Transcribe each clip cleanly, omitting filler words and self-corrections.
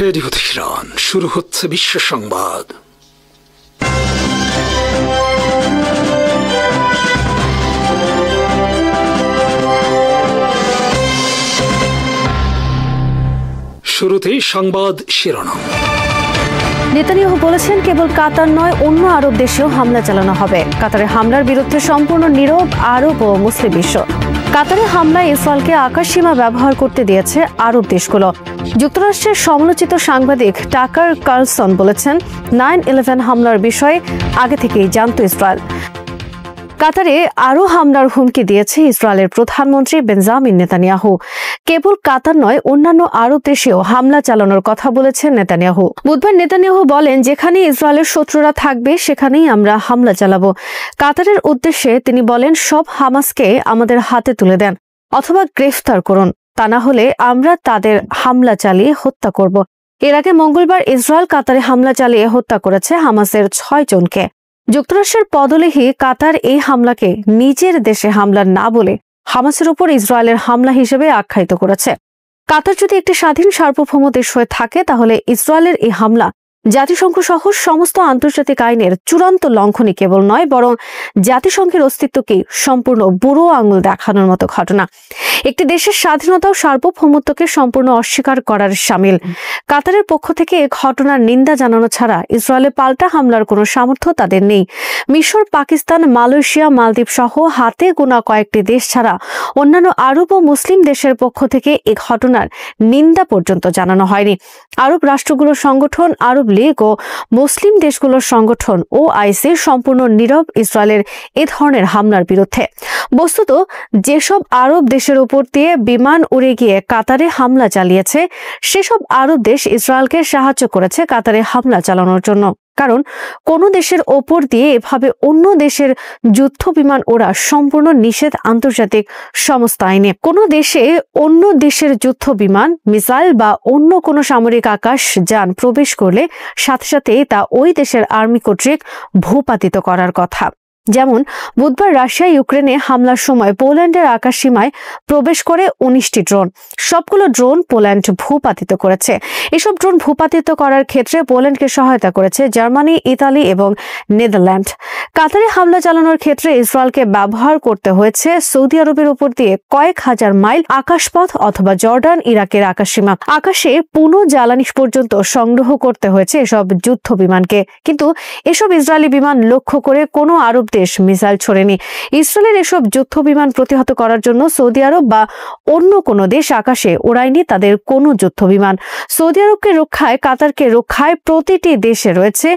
Radio Tehran, শুরু হচ্ছে বিশ্ব সংবাদ। শুরুতেই সংবাদ শিরোনাম। নেতানিয়াহু বলেছেন, কেবল কাতার নয়, অন্য আরব দেশেও হামলা চালানো হবে। কাতারে হামলার বিরুদ্ধে সম্পূর্ণ নীরব আরব ও মুসলিম বিশ্ব। কাতারে হামলায় ইসরায়েলকে আকাশসীমা ব্যবহার করতে দিয়েছে আরব দেশগুলো। যুক্তরাষ্ট্রের সমালোচিত সাংবাদিক টাকার কার্লসন বলেছেন, 9/11 হামলার বিষয়ে আগে থেকেই জানত ইসরায়েল। কাতারে আরও হামলার হুমকি দিয়েছে ইসরায়েলের প্রধানমন্ত্রী বেঞ্জামিন নেতানিয়াহু। কেবল কাতার নয়, অন্যান্য আরব দেশেও হামলা চালানোর কথা বলেছেন নেতানিয়াহু। বুধবার নেতানিয়াহু বলেন, যেখানে ইসরায়েলের শত্রুরা থাকবে সেখানেই আমরা হামলা চালাবো। কাতারের উদ্দেশ্যে তিনি বলেন, সব হামাসকে আমাদের হাতে তুলে দেন অথবা গ্রেফতার করুন, তা না হলে আমরা তাদের হামলা চালিয়ে হত্যা করব। এর আগে মঙ্গলবার ইসরায়েল কাতারে হামলা চালিয়ে হত্যা করেছে হামাসের 6 জনকে। যুক্তরাষ্ট্রের পদলেহী কাতার এই হামলাকে নিজের দেশে হামলা না বলে হামাসের উপর ইসরায়েলের হামলা হিসেবে আখ্যায়িত করেছে। কাতার যদি একটি স্বাধীন সার্বভৌম দেশ হয়ে থাকে, তাহলে ইসরায়েলের এই হামলা জাতিসংঘ সহ সমস্ত আন্তর্জাতিক আইনের চূড়ান্ত লঙ্ঘনই কেবল নয়, বরং জাতিসংঘের অস্তিত্বকে সম্পূর্ণ বুড়ো আঙুল দেখানোর মতো ঘটনা। একটি দেশের স্বাধীনতা ও সার্বভৌমত্বকে সম্পূর্ণ অস্বীকার করার শামিল। কাতারের পক্ষ থেকে এ ঘটনার নিন্দা জানানো ছাড়া ইসরায়েলে পাল্টা হামলার কোনো সামর্থ্য তাদের নেই। মিশর, পাকিস্তান, মালয়েশিয়া, মালদ্বীপ সহ হাতে গোনা কয়েকটি দেশ ছাড়া অন্যান্য আরব ও মুসলিম দেশের পক্ষ থেকে এ ঘটনার নিন্দা পর্যন্ত জানানো হয়নি। আরব রাষ্ট্রগুলোর সংগঠন, আরব লীগ ও মুসলিম দেশগুলোর সংগঠন OIC সম্পূর্ণ নীরব ইসরায়েলের এ ধরনের হামলার বিরুদ্ধে। বস্তুত যেসব আরব দেশের উপর দিয়ে বিমান উড়ে গিয়ে কাতারে হামলা চালিয়েছে, সেসব আরব দেশ ইসরায়েলকে সাহায্য করেছে কাতারে হামলা চালানোর জন্য। কারণ কোন দেশের ওপর দিয়ে এভাবে অন্য দেশের যুদ্ধ বিমান ওড়া সম্পূর্ণ নিষেধ আন্তর্জাতিক সমস্ত আইনে। কোন দেশে অন্য দেশের যুদ্ধ বিমান, মিসাইল বা অন্য কোনো সামরিক আকাশ যান প্রবেশ করলে সাথে সাথে তা ওই দেশের আর্মি কর্তৃক ভূপাতিত করার কথা। যেমন বুধবার রাশিয়া ইউক্রেনে হামলার সময় পোল্যান্ডের আকাশসীমায় প্রবেশ করে 19টি ড্রোন। সবগুলো ড্রোন পোল্যান্ড ভূপাতিত করেছে। এসব ড্রোন ভূপাতিত করার ক্ষেত্রে পোল্যান্ডকে সহায়তা করেছে জার্মানি, ইতালি এবং নেদারল্যান্ড। কাতারে হামলা চালানোর ক্ষেত্রে ইসরায়েলকে ব্যবহার করতে হয়েছে সৌদি আরবের উপর দিয়ে কয়েক হাজার মাইল আকাশপথ অথবা জর্ডান, ইরাকের আকাশসীমা। আকাশে পুনঃ জ্বালানি পর্যন্ত সংগ্রহ করতে হয়েছে এসব যুদ্ধ বিমানকে। কিন্তু এসব ইসরায়েলি বিমান লক্ষ্য করে কোনো আরব দেশ মিসাইল ছোড়েনি। ইসরায়েলের এসব যুদ্ধ বিমান প্রতিহত করার জন্য সৌদি আরব বা অন্য কোনো দেশ আকাশে ওড়ায়নি তাদের কোনো যুদ্ধ বিমান। সৌদি আরবকে রক্ষায়, কাতারকে রক্ষায় প্রতিটি দেশে রয়েছে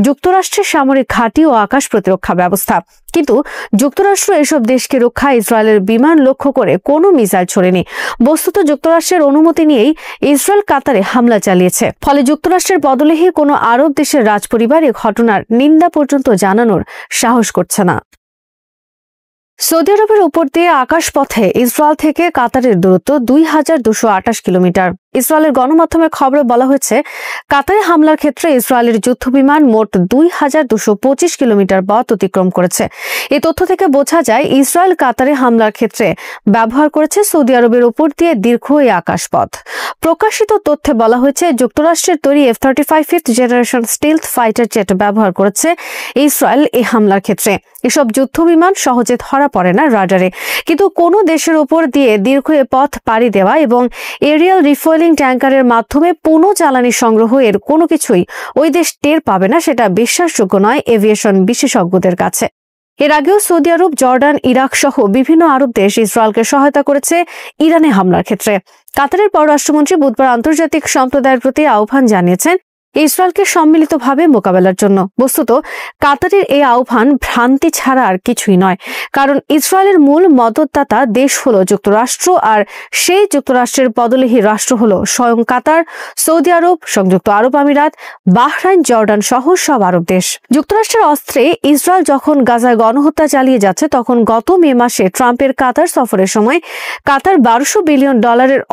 যুক্তরাষ্ট্রের সামরিক ঘাঁটি ও আকাশ প্রতিরক্ষা ব্যবস্থা। কিন্তু যুক্তরাষ্ট্র এসব দেশকে রক্ষায় ইসরায়েলের বিমান লক্ষ্য করে কোনো মিসাইল ছোড়েনি। বস্তুত যুক্তরাষ্ট্রের অনুমতি নিয়েই ইসরায়েল কাতারে হামলা চালিয়েছে। ফলে যুক্তরাষ্ট্রের পদলেহী কোনো আরব দেশের রাজপরিবার এ ঘটনার নিন্দা পর্যন্ত জানানোর সাহস করছে না। সৌদি আরবের উপর দিয়ে আকাশপথে ইসরায়েল থেকে কাতারের দূরত্ব 2228 কিলোমিটার। ইসরায়েলের গণমাধ্যমের খবরে বলা হয়েছে, কাতারে হামলার ক্ষেত্রে ইসরায়েলের যুদ্ধবিমান মোট 2225 কিলোমিটার পথ অতিক্রম করেছে। এই তথ্য থেকে বোঝা যায় ইসরায়েল কাতারে হামলার ক্ষেত্রে ব্যবহার করেছে সৌদি আরবের উপর দিয়ে দীর্ঘ এই আকাশপথ। প্রকাশিত তথ্যে বলা হয়েছে, যুক্তরাষ্ট্রের তৈরি F-35 5th generation স্টিলথ fighter jet ব্যবহার করেছে ইসরায়েল এই হামলার ক্ষেত্রে। এসব যুদ্ধবিমান সহজে ধরা পড়ে না রাডারে, কিন্তু কোনো দেশের উপর দিয়ে দীর্ঘ এ পথ পাড়ি দেওয়া এবং এরিয়াল রিফুয়েলিং ট্যাঙ্কারের মাধ্যমে পুনঃ জ্বালানি সংগ্রহ এর কোনো কিছুই ওই দেশ টের পাবে না, সেটা বিশ্বাসযোগ্য নয় এভিয়েশন বিশেষজ্ঞদের কাছে। এর আগেও সৌদি আরব, জর্ডান, ইরাক সহ বিভিন্ন আরব দেশ ইসরায়েলকে সহায়তা করেছে ইরানে হামলার ক্ষেত্রে। কাতারের পররাষ্ট্রমন্ত্রী বুধবার আন্তর্জাতিক সম্প্রদায়ের প্রতি আহ্বান জানিয়েছেন ইসরায়েলকে সম্মিলিতভাবে মোকাবেলার জন্য। বস্তুত কাতারের এই আহ্বান ভ্রান্তি ছাড়া আর কিছুই নয়, কারণ ইসরায়েলের মূল মদতদাতা দেশ হলো যুক্তরাষ্ট্র, আর সেই যুক্তরাষ্ট্রের পদলেহী রাষ্ট্র হলো স্বয়ং কাতার, সৌদি আরব, সংযুক্ত আরব আমিরাত, বাহরাইন, জর্ডান সহ সব আরব দেশ। যুক্তরাষ্ট্রের অস্ত্রে ইসরায়েল যখন গাজায় গণহত্যা চালিয়ে যাচ্ছে, তখন গত মে মাসে ট্রাম্পের কাতার সফরের সময় কাতার $1200 বিলিয়ন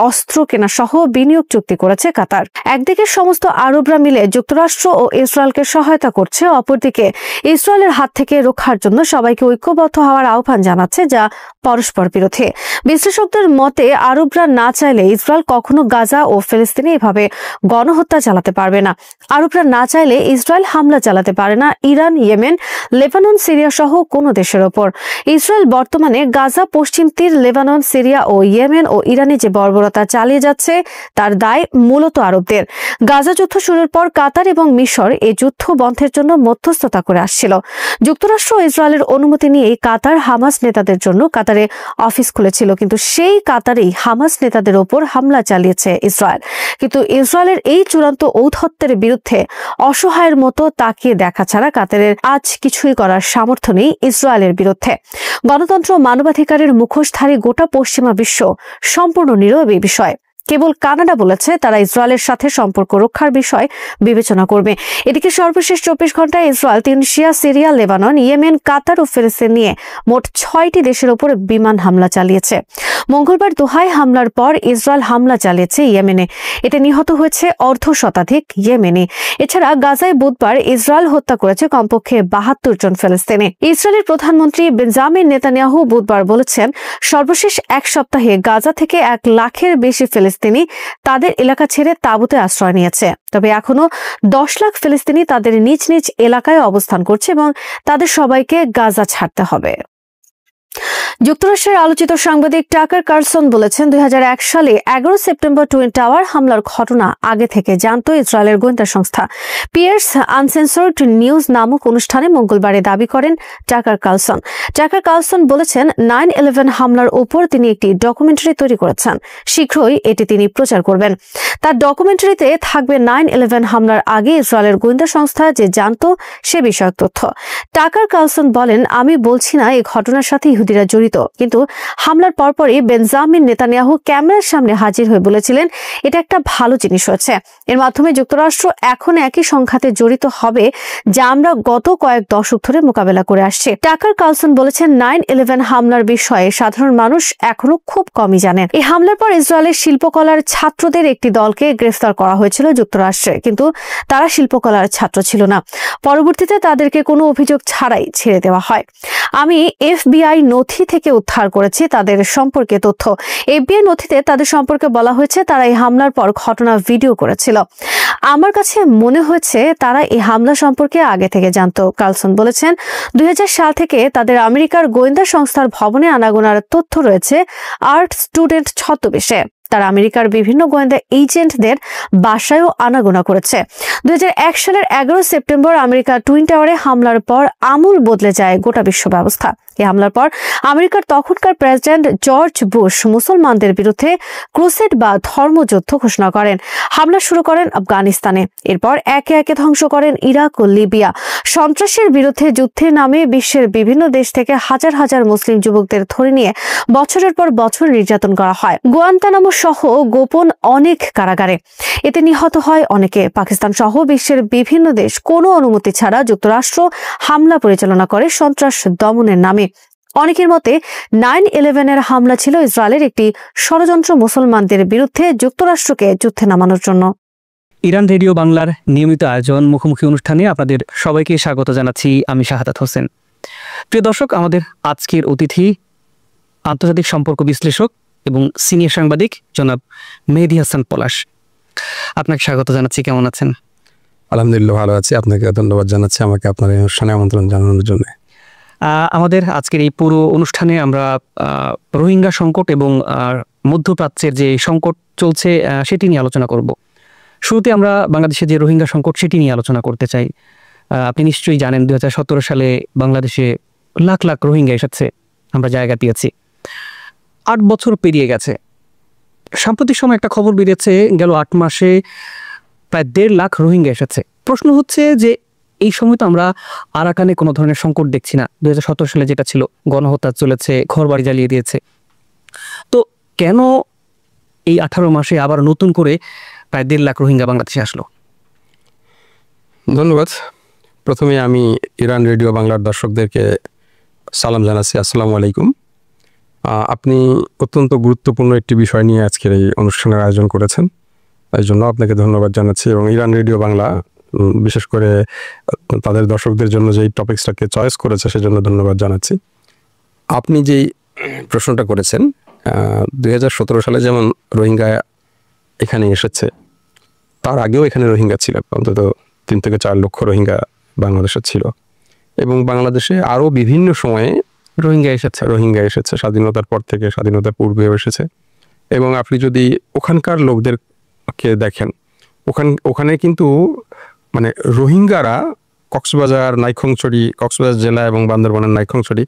অস্ত্র কেনা সহ বিনিয়োগ চুক্তি করেছে কাতার। একদিকে সমস্ত আরবরা মিলে যুক্তরাষ্ট্র ও ইসরায়েলকে সহায়তা করছে, অপরদিকে ইসরায়েলের হাত থেকে রক্ষার জন্য সবাইকে ঐক্যবদ্ধ হওয়ার আহ্বান জানাচ্ছে, যা পরস্পর বিরোধী। বিশ্লেষকদের মতে আরবরা না চাইলে ইসরায়েল কখনো গাজা ও ফিলিস্তিনে এভাবে গণহত্যা চালাতে পারবে না। আরবরা না চাইলে ইসরায়েল হামলা চালাতে পারে না ইরান, ইয়েমেন, লেবানন, সিরিয়া সহ কোনো দেশের ওপর। ইসরায়েল বর্তমানে গাজা, পশ্চিম তীর, লেবানন, সিরিয়া ও ইয়েমেন ও ইরানে যে বর্বরতা চালিয়ে যাচ্ছে তার দায় মূলত আরবদের। গাজা যুদ্ধ শুরুর পর কাতার এবং মিশর এই যুদ্ধ বন্ধের জন্য মধ্যস্থতা করে আসছিল। যুক্তরাষ্ট্র ও ইসরায়েলের অনুমতি নিয়েই কাতার হামাস নেতাদের জন্য কাতারে অফিস খুলেছিল, কিন্তু সেই কাতারেই হামাস নেতাদের ওপর হামলা চালিয়েছে ইসরায়েল। কিন্তু ইসরায়েলের এই চূড়ান্ত ঔদ্ধত্যের বিরুদ্ধে অসহায়ের মতো তাকিয়ে দেখা ছাড়া কাতারের আজ কিছুই করার সামর্থ্য নেই ইসরায়েলের বিরুদ্ধে। গণতন্ত্র, মানবাধিকারের মুখোশধারী গোটা পশ্চিমা বিশ্ব সম্পূর্ণ নীরব এই বিষয়ে। কেবল কানাডা বলেছে তারা ইসরায়েলের সাথে সম্পর্ক রক্ষার বিষয় বিবেচনা করবে। এদিকে সর্বশেষ 24 ঘন্টায় Israel Tunisia, Syria, Lebanon, Yemen, Qatar ও ফিলিস্তিন নিয়ে মোট 6টি দেশের উপর বিমান হামলা চালিয়েছে। মঙ্গলবার দোহায় হামলার পর ইসরায়েল হামলা চালিয়েছে ইয়েমেনে। এতে নিহত হয়েছে অর্ধশতাধিক ইয়েমেনি। এছাড়া গাজায় বুধবার ইসরায়েল হত্যা করেছে কমপক্ষে 72 জন ফিলিস্তিনি। ইসরায়েলের প্রধানমন্ত্রী বেঞ্জামিন নেতানিয়াহু বুধবার বলেছেন, সর্বশেষ এক সপ্তাহে গাজা থেকে 1 লাখের বেশি ফিলিস্তিনি তাদের এলাকা ছেড়ে তাঁবুতে আশ্রয় নিয়েছে। তবে এখনো 10 লাখ ফিলিস্তিনি তাদের নিজ নিজ এলাকায় অবস্থান করছে এবং তাদের সবাইকে গাজা ছাড়তে হবে। যুক্তরাষ্ট্রের আলোচিত সাংবাদিক টাকার কার্লসন বলেছেন, 2001 সালে 11 সেপ্টেম্বর টুইন টাওয়ার হামলার ঘটনা আগে থেকে জানত ইসরায়েলের গোয়েন্দা সংস্থা। পিয়ার্স আনসেন্সর্ড নিউজ নামক অনুষ্ঠানে মঙ্গলবারে দাবি করেন টাকার কার্লসন। টাকার কার্লসন বলেছেন, 9/11 হামলার উপর তিনি একটি ডকুমেন্টারি তৈরি করেছেন। শীঘ্রই এটি তিনি প্রচার করবেন। তার ডকুমেন্টারিতে থাকবে 9/11 হামলার আগে ইসরায়েলের গোয়েন্দা সংস্থা যে জানত সে বিষয়ক তথ্য। টাকার কার্লসন বলেন, আমি বলছি না এই ঘটনার সাথে ইহুদিরা জড়িত, কিন্তু হামলার পরপরই বেঞ্জামিন নেতানিয়াহু ক্যামেরার সামনে হাজির হয়ে বলেছিলেন এটা একটা ভালো জিনিস হয়েছে। এর মাধ্যমে যুক্তরাষ্ট্র এখন একই সংঘাতে জড়িত হবে যা আমরা গত কয়েক দশক ধরে মোকাবেলা করে আসছি। টাকার কার্লসন বলেছেন, 9/11 হামলার বিষয়ে সাধারণ মানুষ এখনো খুব কমই জানেন। এই হামলার পর ইসরায়েলের শিল্পকলার ছাত্রদের একটি দলকে গ্রেফতার করা হয়েছিল যুক্তরাষ্ট্রে, কিন্তু তারা শিল্পকলার ছাত্র ছিল না। পরবর্তীতে তাদেরকে কোনো অভিযোগ ছাড়াই ছেড়ে দেওয়া হয়। আমি FBI নথি থেকে উদ্ধার করেছি তাদের সম্পর্কে তথ্য। FBI নথিতে তাদের সম্পর্কে বলা হয়েছে তারা এই হামলার পর ঘটনা ভিডিও করেছিল। আমার কাছে মনে হয়েছে তারা এই হামলা সম্পর্কে আগে থেকে জানত। কার্লসন বলেছেন, 2000 সাল থেকে তাদের আমেরিকার গোয়েন্দা সংস্থার ভবনে আনাগোনার তথ্য রয়েছে আর্ট স্টুডেন্ট ছদ্মবেশে। তারা আমেরিকার বিভিন্ন গোয়েন্দা এজেন্টদের বাসায়ও আনাগোনা করেছে। 2001 সালের 11 সেপ্টেম্বর আমেরিকার টুইন টাওয়ারে হামলার পর আমূল বদলে যায় গোটা বিশ্ব ব্যবস্থা। এই হামলার পর আমেরিকার তখনকার প্রেসিডেন্ট জর্জ বুশ মুসলমানদের বিরুদ্ধে ক্রুসেড বা ধর্মযুদ্ধ ঘোষণা করেন। হামলা শুরু করেন আফগানিস্তানে, এরপর একে একে ধ্বংস করেন ইরাক ও লিবিয়া। সন্ত্রাসের বিরুদ্ধে যুদ্ধের নামে বিশ্বের বিভিন্ন দেশ থেকে হাজার হাজার মুসলিম যুবকদের ধরে নিয়ে বছরের পর বছর নির্যাতন করা হয় গুয়ান্তানামো সহ গোপন অনেক কারাগারে। এতে নিহত হয় অনেকে। পাকিস্তান সহ বিশ্বের বিভিন্ন দেশ কোনো অনুমতি ছাড়া যুক্তরাষ্ট্র হামলা পরিচালনা করে সন্ত্রাস দমনের নামে। অনেকের মতে 9/11 হামলা ছিল ইসরায়েলের একটি ষড়যন্ত্র মুসলমানদের বিরুদ্ধে যুক্তরাষ্ট্রকে যুদ্ধে নামানোর জন্য। ইরান রেডিও বাংলার নিয়মিত আয়োজন মুখোমুখি অনুষ্ঠানে আপনাদের সবাইকে স্বাগত জানাচ্ছি। আমি শাহাদাত হোসেন। প্রিয় দর্শক, আমাদের আজকের অতিথি আন্তর্জাতিক সম্পর্ক বিশ্লেষক এবং সিনিয়র সাংবাদিক জনাব মেহেদী হাসান পলাশ। আপনাকে স্বাগত জানাচ্ছি। কেমন আছেন? আলহামদুলিল্লাহ, ভালো আছি। আপনাকে ধন্যবাদ জানাচ্ছি আমাকে আপনার এই অনুষ্ঠানে আমন্ত্রণ জানানোর জন্য। আমাদের আজকের এই পুরো অনুষ্ঠানে আমরা রোহিঙ্গা সংকট এবং মধ্যপ্রাচ্যের যে সংকট চলছে সেটি নিয়ে আলোচনা করব। শুরুতে আমরা বাংলাদেশে যে রোহিঙ্গা সংকট সেটি নিয়ে আলোচনা করতে চাই। আপনি নিশ্চয়ই জানেন 2017 সালে বাংলাদেশে লাখ লাখ রোহিঙ্গা এসেছে, আমরা জায়গা পেয়েছি। 8 বছর পেরিয়ে গেছে। সাম্প্রতিক সময় একটা খবর বেরিয়েছে, গেল 8 মাসে প্রায় 1.5 লাখ রোহিঙ্গা এসেছে। প্রশ্ন হচ্ছে যে এই সময় তো আমরা আরাকানে কোনো ধরনের সংকট দেখছি না। 2017 সালে যেটা ছিল গণহত্যা চলেছে, ঘরবাড়ি জ্বালিয়ে দিয়েছে। তো কেন এই 18 মাসে আবার নতুন করে প্রায় 1.5 লাখ রোহিঙ্গা বাংলাদেশে আসলো? ধন্যবাদ। প্রথমে আমি ইরান রেডিও বাংলার দর্শকদেরকে সালাম জানাচ্ছি, আসসালামু আলাইকুম। আপনি অত্যন্ত গুরুত্বপূর্ণ একটি বিষয় নিয়ে আজকের এই অনুষ্ঠানের আয়োজন করেছেন। এই জন্য আপনাকে ধন্যবাদ জানাচ্ছি, এবং ইরান রেডিও বাংলা বিশেষ করে তাদের দর্শকদের জন্য যে টপিকসটাকে চয়েস করেছে সেজন্য ধন্যবাদ জানাচ্ছি। আপনি যেই প্রশ্নটা করেছেন, 2017 সালে যেমন রোহিঙ্গা এখানে এসেছে, তার আগেও এখানে রোহিঙ্গা ছিল, অন্তত 3 থেকে 4 লক্ষ রোহিঙ্গা বাংলাদেশে ছিল, এবং বাংলাদেশে আরও বিভিন্ন সময়ে রোহিঙ্গা এসেছে স্বাধীনতার পর থেকে, স্বাধীনতার পূর্বেও এসেছে। এবং আপনি যদি ওখানকার লোকদেরকে দেখেন, ওখানে কিন্তু মানে রোহিঙ্গারা কক্সবাজার, নাইক্ষ্যংছড়ি, কক্সবাজার জেলা এবং বান্দরবানের নাইক্ষ্যংছড়ি,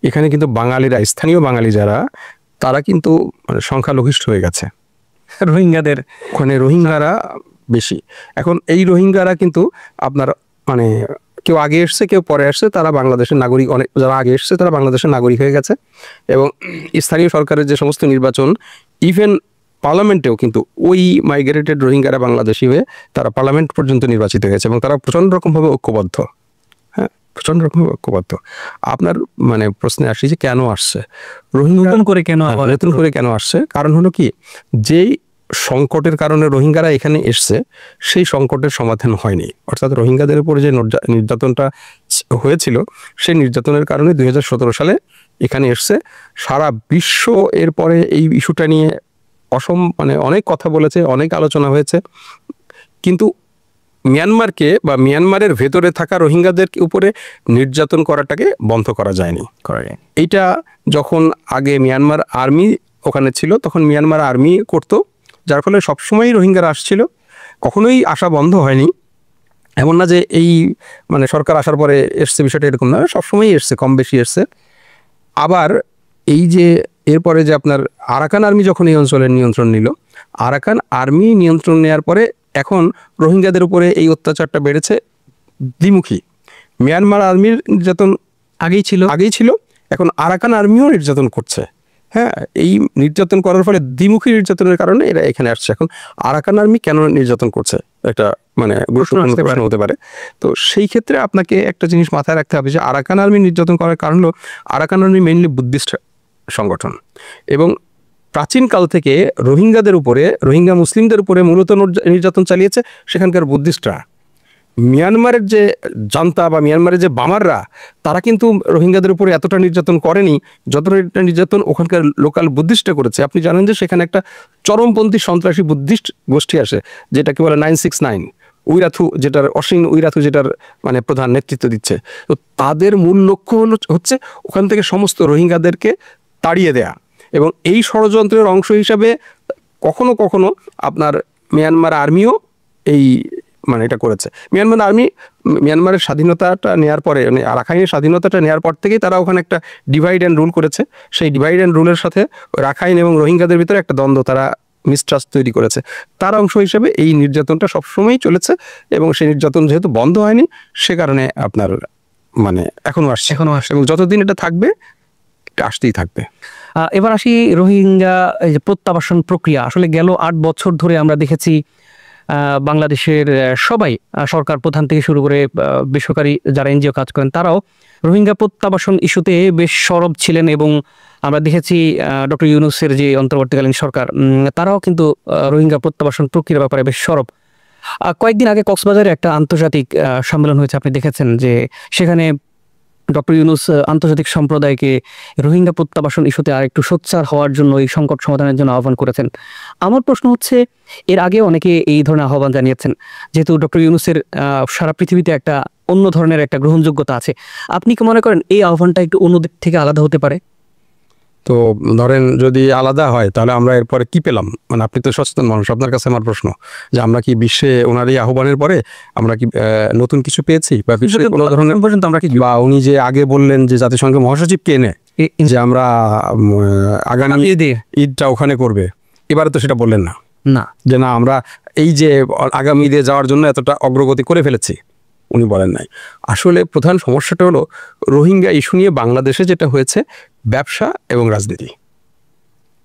এখানে কিন্তু বাঙালিরা, স্থানীয় বাঙালি যারা, তারা কিন্তু মানে সংখ্যালঘিষ্ঠ হয়ে গেছে রোহিঙ্গাদের। ওখানে রোহিঙ্গারা বেশি। এখন এই রোহিঙ্গারা কিন্তু আপনার মানে কেউ আগে এসছে, কেউ পরে আসছে, তারা বাংলাদেশের নাগরিক, অনেক যারা আগে এসছে তারা বাংলাদেশের নাগরিক হয়ে গেছে। এবং স্থানীয় সরকারের যে সমস্ত নির্বাচন, ইভেন পার্লামেন্টেও কিন্তু ওই মাইগ্রেটেড রোহিঙ্গারা বাংলাদেশি হয়ে তারা পার্লামেন্ট পর্যন্ত নির্বাচিত হয়েছে, এবং তারা প্রচণ্ড রকমভাবে ঐক্যবদ্ধ। হ্যাঁ, প্রচণ্ড রকমভাবে ঐক্যবদ্ধ। আপনার মানে প্রশ্নে আসি যে কেন আসছে রোহিঙ্গা, নতুন করে কেন আসছে? কারণ হলো কি, যেই সংকটের কারণে রোহিঙ্গারা এখানে এসছে সেই সংকটের সমাধান হয়নি। অর্থাৎ রোহিঙ্গাদের উপরে যে নির্যাতনটা হয়েছিল, সেই নির্যাতনের কারণে 2017 সালে এখানে এসছে। সারা বিশ্ব এরপরে এই ইস্যুটা নিয়ে মানে অনেক কথা বলেছে, অনেক আলোচনা হয়েছে, কিন্তু মিয়ানমারকে বা মিয়ানমারের ভেতরে থাকা রোহিঙ্গাদের উপরে নির্যাতন করাটাকে বন্ধ করা যায়নি। এইটা যখন আগে মিয়ানমার আর্মি ওখানে ছিল, তখন মিয়ানমার আর্মি করতো, যার ফলে সবসময়ই রোহিঙ্গারা আসছিল, কখনোই আসা বন্ধ হয়নি। এমন না যে এই মানে সরকার আসার পরে এসছে, বিষয়টা এরকম না, সবসময়ই এসছে, কম বেশি এসছে। আবার এই যে এরপরে যে আপনার আরাকান আর্মি যখন এই অঞ্চলের নিয়ন্ত্রণ নিল, আরাকান আর্মি নিয়ন্ত্রণ নেওয়ার পরে এখন রোহিঙ্গাদের উপরে এই অত্যাচারটা বেড়েছে দ্বিমুখী। মিয়ানমার আর্মির নির্যাতন আগেই ছিল, এখন আরাকান আর্মিও নির্যাতন করছে। হ্যাঁ, এই নির্যাতন করার ফলে দ্বিমুখী নির্যাতনের কারণে এরা এখানে আসছে। এখন আরাকান আর্মি কেন নির্যাতন করছে, একটা মানে গুরুত্বপূর্ণ প্রশ্ন হতে পারে। তো সেই ক্ষেত্রে আপনাকে একটা জিনিস মাথায় রাখতে হবে যে আরাকান আর্মি নির্যাতন করার কারণ হলো, আরাকান আর্মি মেইনলি বুদ্ধিস্ট সংগঠন, এবং প্রাচীনকাল থেকে রোহিঙ্গাদের উপরে, রোহিঙ্গা মুসলিমদের উপরে মূলত নির্যাতন চালিয়েছে সেখানকার বুদ্ধিস্টরা। মিয়ানমারের যে জান্তা বা মিয়ানমারের যে বামাররা, তারা কিন্তু রোহিঙ্গাদের উপরে এতটা নির্যাতন করেনি যতটা নির্যাতন ওখানকার লোকাল বুদ্ধিস্টরা করেছে। আপনি জানেন যে সেখানে একটা চরমপন্থী সন্ত্রাসী বুদ্ধিস্ট গোষ্ঠী আসে, যেটাকে বলে 969 উইরাথু, যেটার অসীন উইরাথু, যেটার মানে প্রধান নেতৃত্ব দিচ্ছে। তো তাদের মূল লক্ষ্য হচ্ছে ওখান থেকে সমস্ত রোহিঙ্গাদেরকে তাড়িয়ে দেয়া, এবং এই ষড়যন্ত্রের অংশ হিসাবে কখনো কখনো আপনার মিয়ানমার আর্মিও এই মানে এটা করেছে। মিয়ানমার আর্মি মিয়ানমারের স্বাধীনতাটা নেওয়ার পরে, মানে রাখাইনের স্বাধীনতাটা নেওয়ার পর থেকেই তারা ওখানে একটা ডিভাইড অ্যান্ড রুল করেছে। সেই ডিভাইড অ্যান্ড রুলের সাথে রাখাইন এবং রোহিঙ্গাদের ভিতরে একটা দ্বন্দ্ব, তারা মিসট্রাস্ট তৈরি করেছে। তার অংশ হিসেবে এই নির্যাতনটা সবসময়ই চলেছে, এবং সেই নির্যাতন যেহেতু বন্ধ হয়নি, সে কারণে আপনার মানে এখনো আসছে, এবং যতদিন এটা থাকবে এটা আসতেই থাকবে। এবার আসি রোহিঙ্গা প্রত্যাবাসন প্রক্রিয়া। আসলে গেল 8 বছর ধরে আমরা দেখেছি বাংলাদেশের সবাই, সরকার প্রধান থেকে শুরু করে বেসরকারি যারা এনজিও কাজ করেন, তারাও রোহিঙ্গা প্রত্যাবাসন ইস্যুতে বেশ সরব ছিলেন। এবং আমরা দেখেছি ডক্টর ইউনূসের যে অন্তর্বর্তীকালীন সরকার, তারাও কিন্তু রোহিঙ্গা প্রত্যাবাসন প্রক্রিয়ার ব্যাপারে বেশ সরব। কয়েকদিন আগে কক্সবাজারে একটা আন্তর্জাতিক সম্মেলন হয়েছে, আপনি দেখেছেন, যে সেখানে ডক্টর ইউনূস আন্তর্জাতিক সম্প্রদায়কে রোহিঙ্গা প্রত্যাবাসন ইস্যুতে আর একটু সোচ্চার হওয়ার জন্য, এই সংকট সমাধানের জন্য আহ্বান করেছেন। আমার প্রশ্ন হচ্ছে, এর আগে অনেকে এই ধরনের আহ্বান জানিয়েছেন, যেহেতু ডক্টর ইউনূসের সারা পৃথিবীতে একটা অন্য ধরনের একটা গ্রহণযোগ্যতা আছে, আপনি কি মনে করেন এই আহ্বানটা একটু অন্যদের থেকে আলাদা হতে পারে? তো ধরেন যদি আলাদা হয় তাহলে আমরা এরপরে কি পেলাম? মানে আপনি তো সচেতন মানুষ, আপনার কাছে আমার প্রশ্ন যে আমরা কি বিশ্বে ওনার এই আহ্বানের পরে আমরা কি নতুন কিছু পেয়েছি, বা বিশ্বে কোনো ধরনের পর্যন্ত আমরা কি, বা উনি যে আগে বললেন যে জাতিসংঘের মহাসচিবকে এনে যে আমরা আগামী ঈদটা ওখানে করবে, এবারে তো সেটা বললেন না, যে না আমরা এই যে আগামী ঈদে যাওয়ার জন্য এতটা অগ্রগতি করে ফেলেছি, উনি বলেন নাই। আসলে প্রধান সমস্যাটা হলো রোহিঙ্গা ইস্যু নিয়ে বাংলাদেশে যেটা হয়েছে, ব্যবসা এবং রাজনীতি।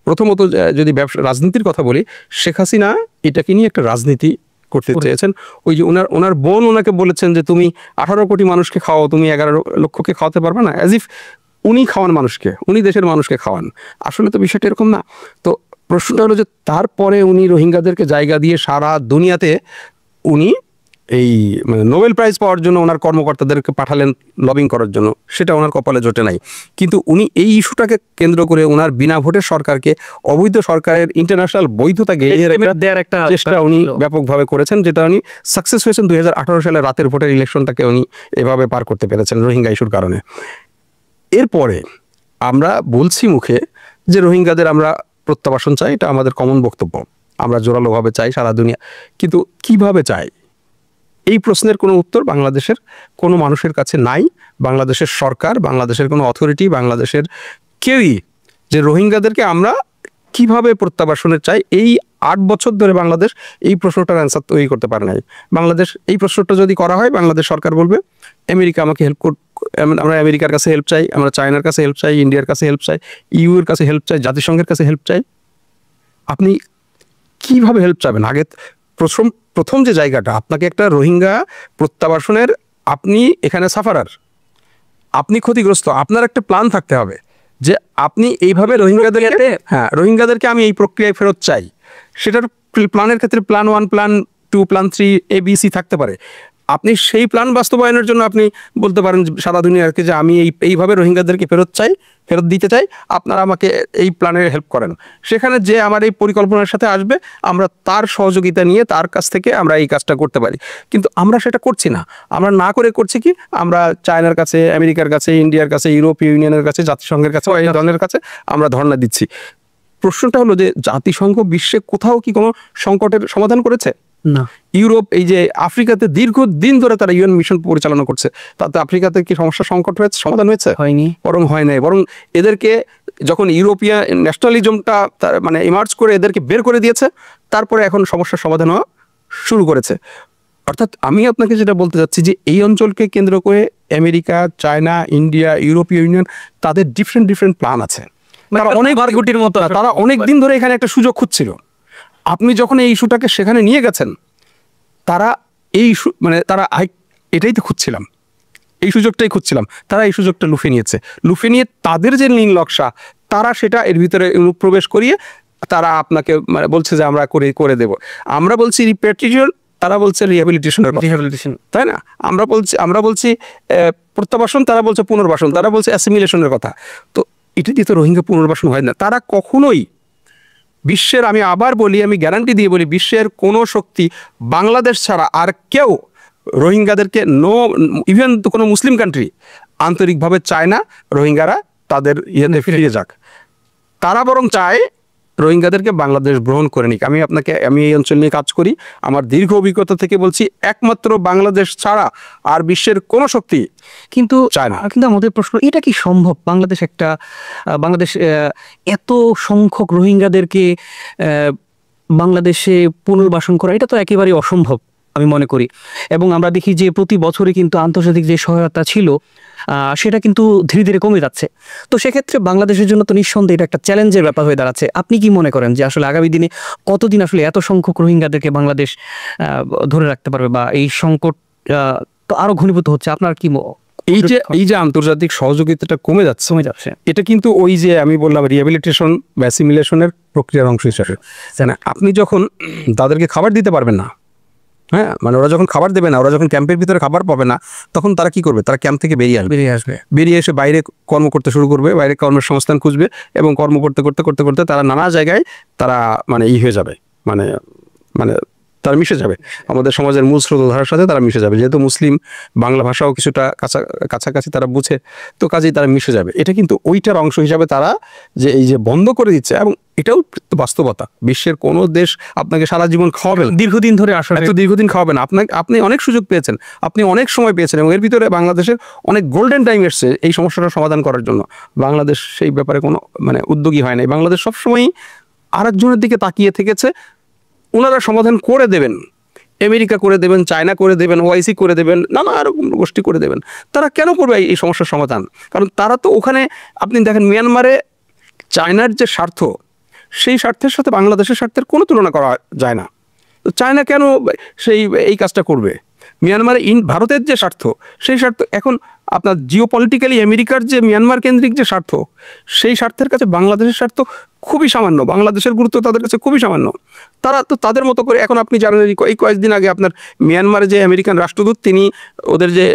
প্রথমত যদি রাজনীতির কথা বলি, শেখ হাসিনা এটাকে নিয়ে একটা রাজনীতি করতে চেয়েছেন। ওই যে ওনার বোন ওনাকে বলেছেন যে তুমি 18 কোটি মানুষকে খাওয়াও, তুমি 11 লক্ষকে খাওয়াতে পারবে না, অ্যাজ ইফ উনি খাওয়ান মানুষকে, উনি দেশের মানুষকে খাওয়ান। আসলে তো বিষয়টা এরকম না। তো প্রশ্নটা হলো যে তারপরে উনি রোহিঙ্গাদেরকে জায়গা দিয়ে সারা দুনিয়াতে উনি এই মানে নোবেল প্রাইজ পাওয়ার জন্য ওনার কর্মকর্তাদেরকে পাঠালেন লবিং করার জন্য, সেটা ওনার কপালে জোটে নাই। কিন্তু উনি এই ইস্যুটাকে কেন্দ্র করে ওনার বিনা ভোটের সরকারকে, অবৈধ সরকারের ইন্টারন্যাশনাল বৈধতাকে দেওয়ার একটা চেষ্টা উনি ব্যাপকভাবে করেছেন, যেটা উনি সাকসেস হয়েছেন। 2018 সালে রাতের ভোটের ইলেকশনটাকে উনি এভাবে পার করতে পেরেছেন রোহিঙ্গা ইস্যুর কারণে। এরপরে আমরা বলছি মুখে যে রোহিঙ্গাদের আমরা প্রত্যাবাসন চাই, এটা আমাদের কমন বক্তব্য, আমরা জোরালোভাবে চাই সারা দুনিয়া। কিন্তু কিভাবে চাই, এই প্রশ্নের কোনো উত্তর বাংলাদেশের কোনো মানুষের কাছে নাই। বাংলাদেশের সরকার, বাংলাদেশের কোনো অথরিটি, বাংলাদেশের কেউই যে রোহিঙ্গাদেরকে আমরা কিভাবে প্রত্যাবাসনের চাই, এই 8 বছর ধরে বাংলাদেশ এই প্রশ্নটার অ্যান্সার তৈরি করতে পারে নাই। বাংলাদেশ এই প্রশ্নটা যদি করা হয়, বাংলাদেশ সরকার বলবে আমেরিকা আমাকে হেল্প আমরা আমেরিকার কাছে হেল্প চাই, আমরা চায়নার কাছে হেল্প চাই, ইন্ডিয়ার কাছে হেল্প চাই, ইউ এর কাছে হেল্প চাই, জাতিসংঘের কাছে হেল্প চাই। আপনি কিভাবে হেল্প চাবেন? আগে প্রথম যে জায়গাটা, আপনাকে একটা রোহিঙ্গা প্রত্যাবাসনের, আপনি এখানে সাফারার, আপনি ক্ষতিগ্রস্ত, আপনার একটা প্ল্যান থাকতে হবে যে আপনি এইভাবে রোহিঙ্গাদেরকে আমি এই প্রক্রিয়ায় ফেরত চাই। সেটার প্ল্যানের ক্ষেত্রে প্ল্যান 1, প্ল্যান 2, প্ল্যান 3, ABC থাকতে পারে। আপনি সেই প্ল্যান বাস্তবায়নের জন্য আপনি বলতে পারেন সারা দুনিয়াকে যে আমি এইভাবে রোহিঙ্গাদেরকে ফেরত দিতে চাই, আপনারা আমাকে এই প্ল্যানে হেল্প করেন। সেখানে যে আমার এই পরিকল্পনার সাথে আসবে, আমরা তার সহযোগিতা নিয়ে তার কাছ থেকে আমরা এই কাজটা করতে পারি। কিন্তু আমরা সেটা করছি না। আমরা না করে করছি কি, আমরা চায়নার কাছে, আমেরিকার কাছে, ইন্ডিয়ার কাছে, ইউরোপীয় ইউনিয়নের কাছে, জাতিসংঘের কাছে, এই ধরনের কাছে আমরা ধর্ণা দিচ্ছি। প্রশ্নটা হলো যে জাতিসংঘ বিশ্বে কোথাও কি কোনো সংকটের সমাধান করেছে? না। ইউরোপ, এই যে আফ্রিকাতে দীর্ঘদিন ধরে তারা ইউএন মিশন পরিচালনা করছে, তাতে আফ্রিকাতে কি সংকট হয়েছে, সমাধান হয়েছে? হয়নি। বরং হয় নাই। বরং এদেরকে যখন ইউরোপিয়ান ন্যাশনালিজমটা মানে ইমার্জ করে এদেরকে বের করে দিয়েছে, তারপরে এখন সমস্যার সমাধান হওয়া শুরু করেছে। অর্থাৎ আমি আপনাকে যেটা বলতে চাচ্ছি যে এই অঞ্চলকে কেন্দ্র করে আমেরিকা, চায়না, ইন্ডিয়া, ইউরোপীয় ইউনিয়ন, তাদের ডিফারেন্ট প্ল্যান আছে। তারা অনেক দিন ধরে এখানে একটা সুযোগ খুঁজছিল। আপনি যখন এই ইস্যুটাকে সেখানে নিয়ে গেছেন, তারা তারা এটাই তো খুঁজছিলাম, এই সুযোগটাই খুঁজছিলাম, তারা এই সুযোগটা লুফে নিয়ে তাদের যে নীল নকশা, তারা সেটা এর ভিতরে প্রবেশ করিয়ে তারা আপনাকে মানে বলছে যে আমরা করে দেব। আমরা বলছি রিপ্যাট্রিয়েশন, তারা বলছে রিহ্যাবিলিটেশন, তাই না? আমরা বলছি প্রত্যাবাসন, তারা বলছে পুনর্বাসন, তারা বলছে অ্যাসিমিলেশনের কথা। তো এটা দিয়ে তো রোহিঙ্গা পুনর্বাসন হয় না। তারা কখনোই বিশ্বের, আমি আবার বলি, আমি গ্যারান্টি দিয়ে বলি, বিশ্বের কোনো শক্তি বাংলাদেশ ছাড়া আর কেউ রোহিঙ্গাদেরকে, ইভেন কোনো মুসলিম কান্ট্রি আন্তরিকভাবে চায় না রোহিঙ্গারা তাদের ইয়েতে ফিরে যাক। তারা বরং চায় রোহিঙ্গাদেরকে বাংলাদেশ গ্রহণ করে নিক। আমি এই অঞ্চল নিয়ে কাজ করি, আমার দীর্ঘ অভিজ্ঞতা থেকে বলছি, একমাত্র বাংলাদেশ ছাড়া আর বিশ্বের কোনো শক্তি কিন্তু চায় না। কিন্তু আমাদের প্রশ্ন, এটা কি সম্ভব? বাংলাদেশ এত সংখ্যক রোহিঙ্গাদেরকে বাংলাদেশে পুনর্বাসন করা, এটা তো একেবারেই অসম্ভব আমি মনে করি। এবং আমরা দেখি যে প্রতি বছরই কিন্তু আন্তর্জাতিক যে সহায়তা ছিল সেটা কিন্তু ধীরে ধীরে কমে যাচ্ছে। তো সেক্ষেত্রে বাংলাদেশের জন্য তো নিঃসন্দেহে এটা একটা চ্যালেঞ্জের ব্যাপার হয়ে দাঁড়াচ্ছে। আপনি কি মনে করেন যে আসলে আগামী দিনে কতদিন আসলে এত সংখ্যক রোহিঙ্গাদেরকে বাংলাদেশ ধরে রাখতে পারবে, বা এই সংকট তো আরো ঘনীভূত হচ্ছে? আপনার কি এই যে আন্তর্জাতিক সহযোগিতাটা কমে যাচ্ছে, এটা কিন্তু ওই যে আমি বললাম রিহ্যাবিলিটেশন বা অ্যাসিমিলেশনের প্রক্রিয়ার অংশ হিসেবে। আপনি যখন তাদেরকে খাবার দিতে পারবেন না, হ্যাঁ, মানে ওরা যখন খাবার দেবে না, ওরা যখন ক্যাম্পের ভিতরে খাবার পাবে না, তখন তারা কি করবে? তারা ক্যাম্প থেকে বেরিয়ে এসে বাইরে কর্ম করতে শুরু করবে, বাইরে কর্মের সংস্থান খুঁজবে, এবং কর্ম করতে করতে তারা নানা জায়গায় তারা মানে হয়ে যাবে, মানে তারা মিশে যাবে আমাদের সমাজের মূল স্রোতধারার সাথে, তারা মিশে যাবে। যেহেতু মুসলিম, বাংলা ভাষাও কিছুটা কাছাকাছি তারা বুঝে, তো কাজেই তারা মিশে যাবে। এটা কিন্তু ওইটার অংশ হিসাবে তারা যে এই যে বন্ধ করে দিচ্ছে, এবং এটাও বাস্তবতা। বিশ্বের কোনো দেশ আপনাকে সারা জীবন খাওয়াবে না, দীর্ঘদিন ধরে আসলে দীর্ঘদিন খাওয়াবে না। আপনি অনেক সুযোগ পেয়েছেন, আপনি অনেক সময় পেয়েছেন, এবং এর ভিতরে বাংলাদেশের অনেক গোল্ডেন টাইম এসছে এই সমস্যাটা সমাধান করার জন্য। বাংলাদেশ সেই ব্যাপারে কোনো মানে উদ্যোগী হয় নাই। বাংলাদেশ সবসময়ই আরেকজনের দিকে তাকিয়ে থেকেছে, ওনারা সমাধান করে দেবেন, আমেরিকা করে দেবেন, চায়না করে দেবেন, ওআইসি করে দেবেন, নানা রকম গোষ্ঠী করে দেবেন। তারা কেন করবে এই সমস্যার সমাধান? কারণ তারা তো ওখানে, আপনি দেখেন মিয়ানমারে চায়নার যে স্বার্থ, সেই স্বার্থের সাথে বাংলাদেশের স্বার্থের কোনো তুলনা করা যায় না। তো চায়না কেন এই কাজটা করবে? মিয়ানমারে ভারতের যে স্বার্থ, সেই স্বার্থ এখন আপনার জিওপলিটিক্যালি আমেরিকার যে মিয়ানমার কেন্দ্রিক যে স্বার্থ, সেই স্বার্থের কাছে বাংলাদেশের স্বার্থ খুবই সামান্য, বাংলাদেশের গুরুত্ব তাদের কাছে খুবই সামান্য। তারা তো তাদের মতো করে, এখন আপনি জানেন এই কয়েকদিন আগে আপনার মিয়ানমারে যে আমেরিকান রাষ্ট্রদূত, তিনি ওদের যে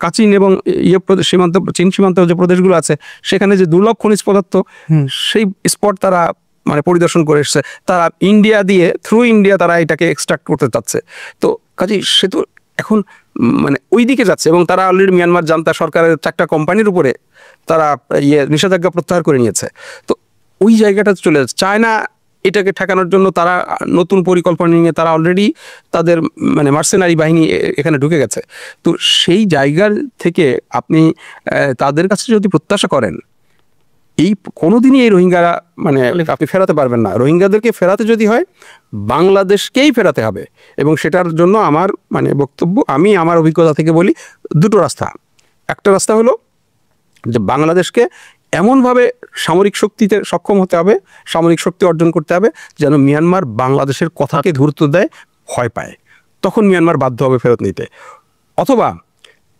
কাচিন এবং সীমান্ত, চীন সীমান্ত যে প্রদেশগুলো আছে সেখানে যে দুর্লভ খনিজ পদার্থ, সেই স্পট তারা মানে পরিদর্শন করে এসছে। তারা ইন্ডিয়া দিয়ে, থ্রু ইন্ডিয়া তারা এটাকে এক্সট্রাক্ট করতে চাচ্ছে। তো কাজেই সে তো এখন মানে ওই দিকে যাচ্ছে, এবং তারা অলরেডি মিয়ানমার জান্তা সরকারের 4টা কোম্পানির উপরে তারা নিষেধাজ্ঞা প্রত্যাহার করে নিয়েছে। তো ওই জায়গাটা চলে যাচ্ছে। চায়না এটাকে ঠেকানোর জন্য তারা নতুন পরিকল্পনা নিয়ে তারা অলরেডি তাদের মানে মার্সেনারি বাহিনী এখানে ঢুকে গেছে। তো সেই জায়গার থেকে আপনি তাদের কাছে যদি প্রত্যাশা করেন এই কোনোদিনই এই রোহিঙ্গারা মানে আপনি ফেরাতে পারবেন না। রোহিঙ্গাদেরকে ফেরাতে যদি হয় বাংলাদেশকেই ফেরাতে হবে, এবং সেটার জন্য আমার মানে বক্তব্য, আমি আমার অভিজ্ঞতা থেকে বলি, দুটো রাস্তা। একটা রাস্তা হলো যে বাংলাদেশকে এমনভাবে সামরিক শক্তিতে সক্ষম হতে হবে, সামরিক শক্তি অর্জন করতে হবে যেন মিয়ানমার বাংলাদেশের কথাকে গুরুত্ব দেয়, ভয় পায়, তখন মিয়ানমার বাধ্য হবে ফেরত নিতে। অথবা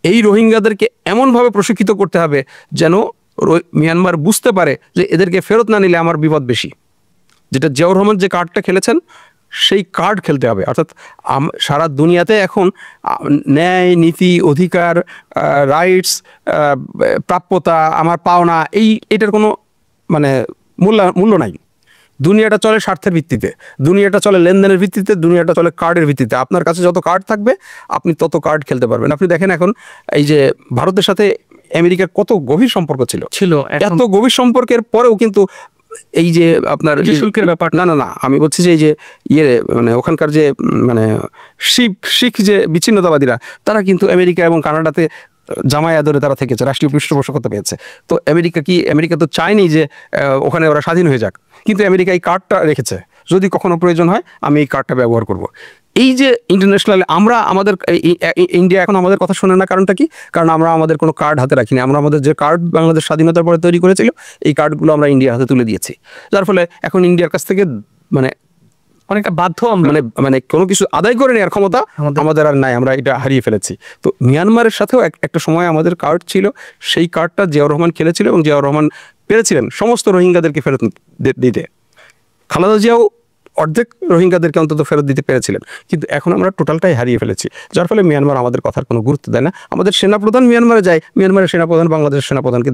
এই রোহিঙ্গাদেরকে এমনভাবে প্রশিক্ষিত করতে হবে যেন মিয়ানমার বুঝতে পারে যে এদেরকে ফেরত না নিলে আমার বিপদ বেশি। যেটা জিয়াউর রহমান যে কার্ডটা খেলেছেন সেই কার্ড খেলতে হবে। অর্থাৎ সারা দুনিয়াতে এখন ন্যায়, নীতি, অধিকার, রাইটস, প্রাপ্যতা, আমার পাওনা, এটার কোনো মানে মূল্য নাই। দুনিয়াটা চলে স্বার্থের ভিত্তিতে, দুনিয়াটা চলে লেনদেনের ভিত্তিতে, দুনিয়াটা চলে কার্ডের ভিত্তিতে। আপনার কাছে যত কার্ড থাকবে আপনি তত কার্ড খেলতে পারবেন। আপনি দেখেন এখন এই যে ভারতের সাথে আমেরিকার কত গভীর সম্পর্ক ছিল, এত গভীর সম্পর্কের পরেও কিন্তু এই যে আপনার শুল্কের ব্যাপার, না আমি বলছি যে এই যে মানে ওখানকার যে মানে শিখ যে বিচ্ছিন্নতাবাদীরা, তারা কিন্তু আমেরিকা এবং কানাডাতে জামাই আদরে তারা থেকেছে, রাষ্ট্রীয় পৃষ্ঠপোষকতা পেয়েছে। তো আমেরিকা তো চায়নি যে ওখানে ওরা স্বাধীন হয়ে যাক, কিন্তু আমেরিকা এই কার্ডটা রেখেছে, যদি কখনো প্রয়োজন হয় আমি এই কার্ডটা ব্যবহার করব। এই যে ইন্টারন্যাশনাল আমাদের ইন্ডিয়া এখন আমাদের কথা শোনে না, কারণটা কি? কারণ আমরা আমাদের কোনো কার্ড হাতে রাখিনি। আমরা আমাদের যে কার্ড বাংলাদেশ স্বাধীনতার পরে তৈরি করেছিল এই কার্ডগুলো আমরা ইন্ডিয়ার হাতে তুলে দিয়েছি, যার ফলে এখন ইন্ডিয়ার কাছ থেকে মানে অনেকটা বাধ্য মানে কোনো কিছু আদায় করে নেওয়ার ক্ষমতা আমাদের আর নাই, আমরা এটা হারিয়ে ফেলেছি। তো মিয়ানমারের সাথেও একটা সময় আমাদের কার্ড ছিল, সেই কার্ডটা জিয়াউর রহমান খেলেছিল এবং জিয়াউর রহমান পেরেছিলেন সমস্ত রোহিঙ্গাদেরকে ফেরত দিতে। খালেদা জিয়াও অর্ধেক রোহিঙ্গাদেরকে অন্তত ফেরত দিতে পেরেছিলেন, কিন্তু এখন আমরা টোটালটাই হারিয়ে ফেলেছি, যার ফলে মিয়ানমার আমাদের কথার কোনো গুরুত্ব দেয় না। আমাদের সেনাপ্রধান মিয়ানমারে যায়, মিয়ানমারের সেনাপ্রধান বাংলাদেশের সেনাপ্রধানকে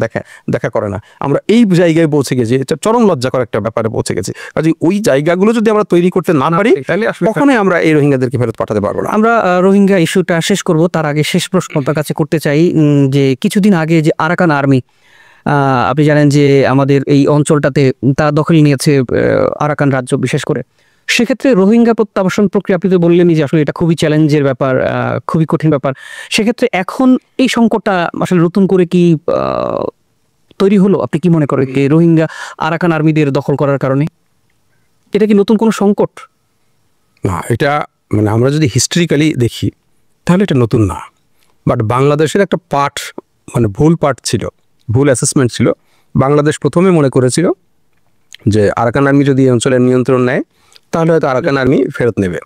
দেখা করে না। আমরা এই জায়গায় পৌঁছে গেছি, এটা চরম লজ্জাকর একটা ব্যাপারে পৌঁছে গেছি। কাজে ওই জায়গাগুলো যদি আমরা তৈরি করতে না পারি তাহলে কখনোই আমরা এই রোহিঙ্গাদেরকে ফেরত পাঠাতে পারবো না। আমরা রোহিঙ্গা ইস্যুটা শেষ করব, তার আগে শেষ প্রশ্ন আপনার কাছে করতে চাই যে কিছুদিন আগে যে আরাকান আর্মি, আপনি জানেন যে আমাদের এই অঞ্চলটাতে তা দখল নিয়েছে আরাকান রাজ্য বিশেষ করে, সেক্ষেত্রে রোহিঙ্গা প্রত্যাবাসন প্রক্রিয়া আপনি তো বললেনই যে আসলে এটা খুবই চ্যালেঞ্জের ব্যাপার, খুবই কঠিন ব্যাপার। সেক্ষেত্রে এখন এই সংকটটা আসলে নতুন করে কি তৈরি হলো? আপনি কি মনে করেন যে রোহিঙ্গা আরাকান আর্মিদের দখল করার কারণে এটা কি নতুন কোনো সংকট? না, এটা মানে আমরা যদি হিস্ট্রিক্যালি দেখি তাহলে এটা নতুন না। বাট বাংলাদেশের একটা পার্ট মানে ভুল পার্ট ছিল, ভুল অ্যাসেসমেন্ট ছিল। বাংলাদেশ প্রথমে মনে করেছিল যে আরাকান আর্মি যদি এই অঞ্চলের নিয়ন্ত্রণ নেয় তাহলে হয়তো আরাকান আর্মি ফেরত নেবে,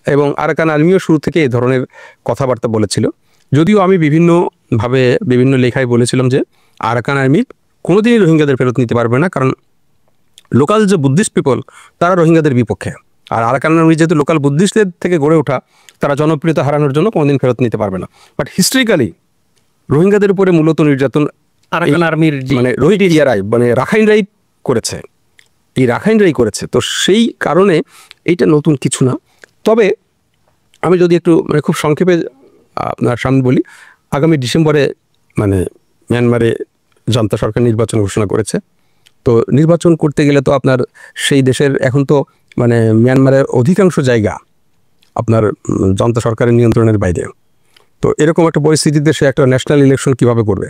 এবং আরাকান আর্মিও শুরু থেকে এই ধরনের কথাবার্তা বলেছিল। যদিও আমি বিভিন্নভাবে বিভিন্ন লেখায় বলেছিলাম যে আরাকান আর্মি কোনোদিনই রোহিঙ্গাদের ফেরত নিতে পারবে না, কারণ লোকাল যে বুদ্ধিস্ট পিপল তারা রোহিঙ্গাদের বিপক্ষে, আর আরাকান আর্মি যেহেতু লোকাল বুদ্ধিস্টদের থেকে গড়ে ওঠা, তারা জনপ্রিয়তা হারানোর জন্য কোনোদিন ফেরত নিতে পারবে না। বাট হিস্ট্রিক্যালি রোহিঙ্গাদের উপরে মূলত নির্যাতন আরাকান আর্মির মানে রোহিঙ্গারাই মানে রাখাইনরাই করেছে, এই রাখাইনরাই করেছে। তো সেই কারণে এইটা নতুন কিছু না। তবে আমি যদি একটু মানে খুব সংক্ষেপে আপনার সামনে বলি, আগামী ডিসেম্বরে মানে মিয়ানমারে জান্তা সরকার নির্বাচন ঘোষণা করেছে। তো নির্বাচন করতে গেলে তো আপনার সেই দেশের এখন তো মানে মিয়ানমারের অধিকাংশ জায়গা আপনার জান্তা সরকারের নিয়ন্ত্রণের বাইরে। তো এরকম একটা পরিস্থিতিতে সে একটা ন্যাশনাল ইলেকশন কিভাবে করবে?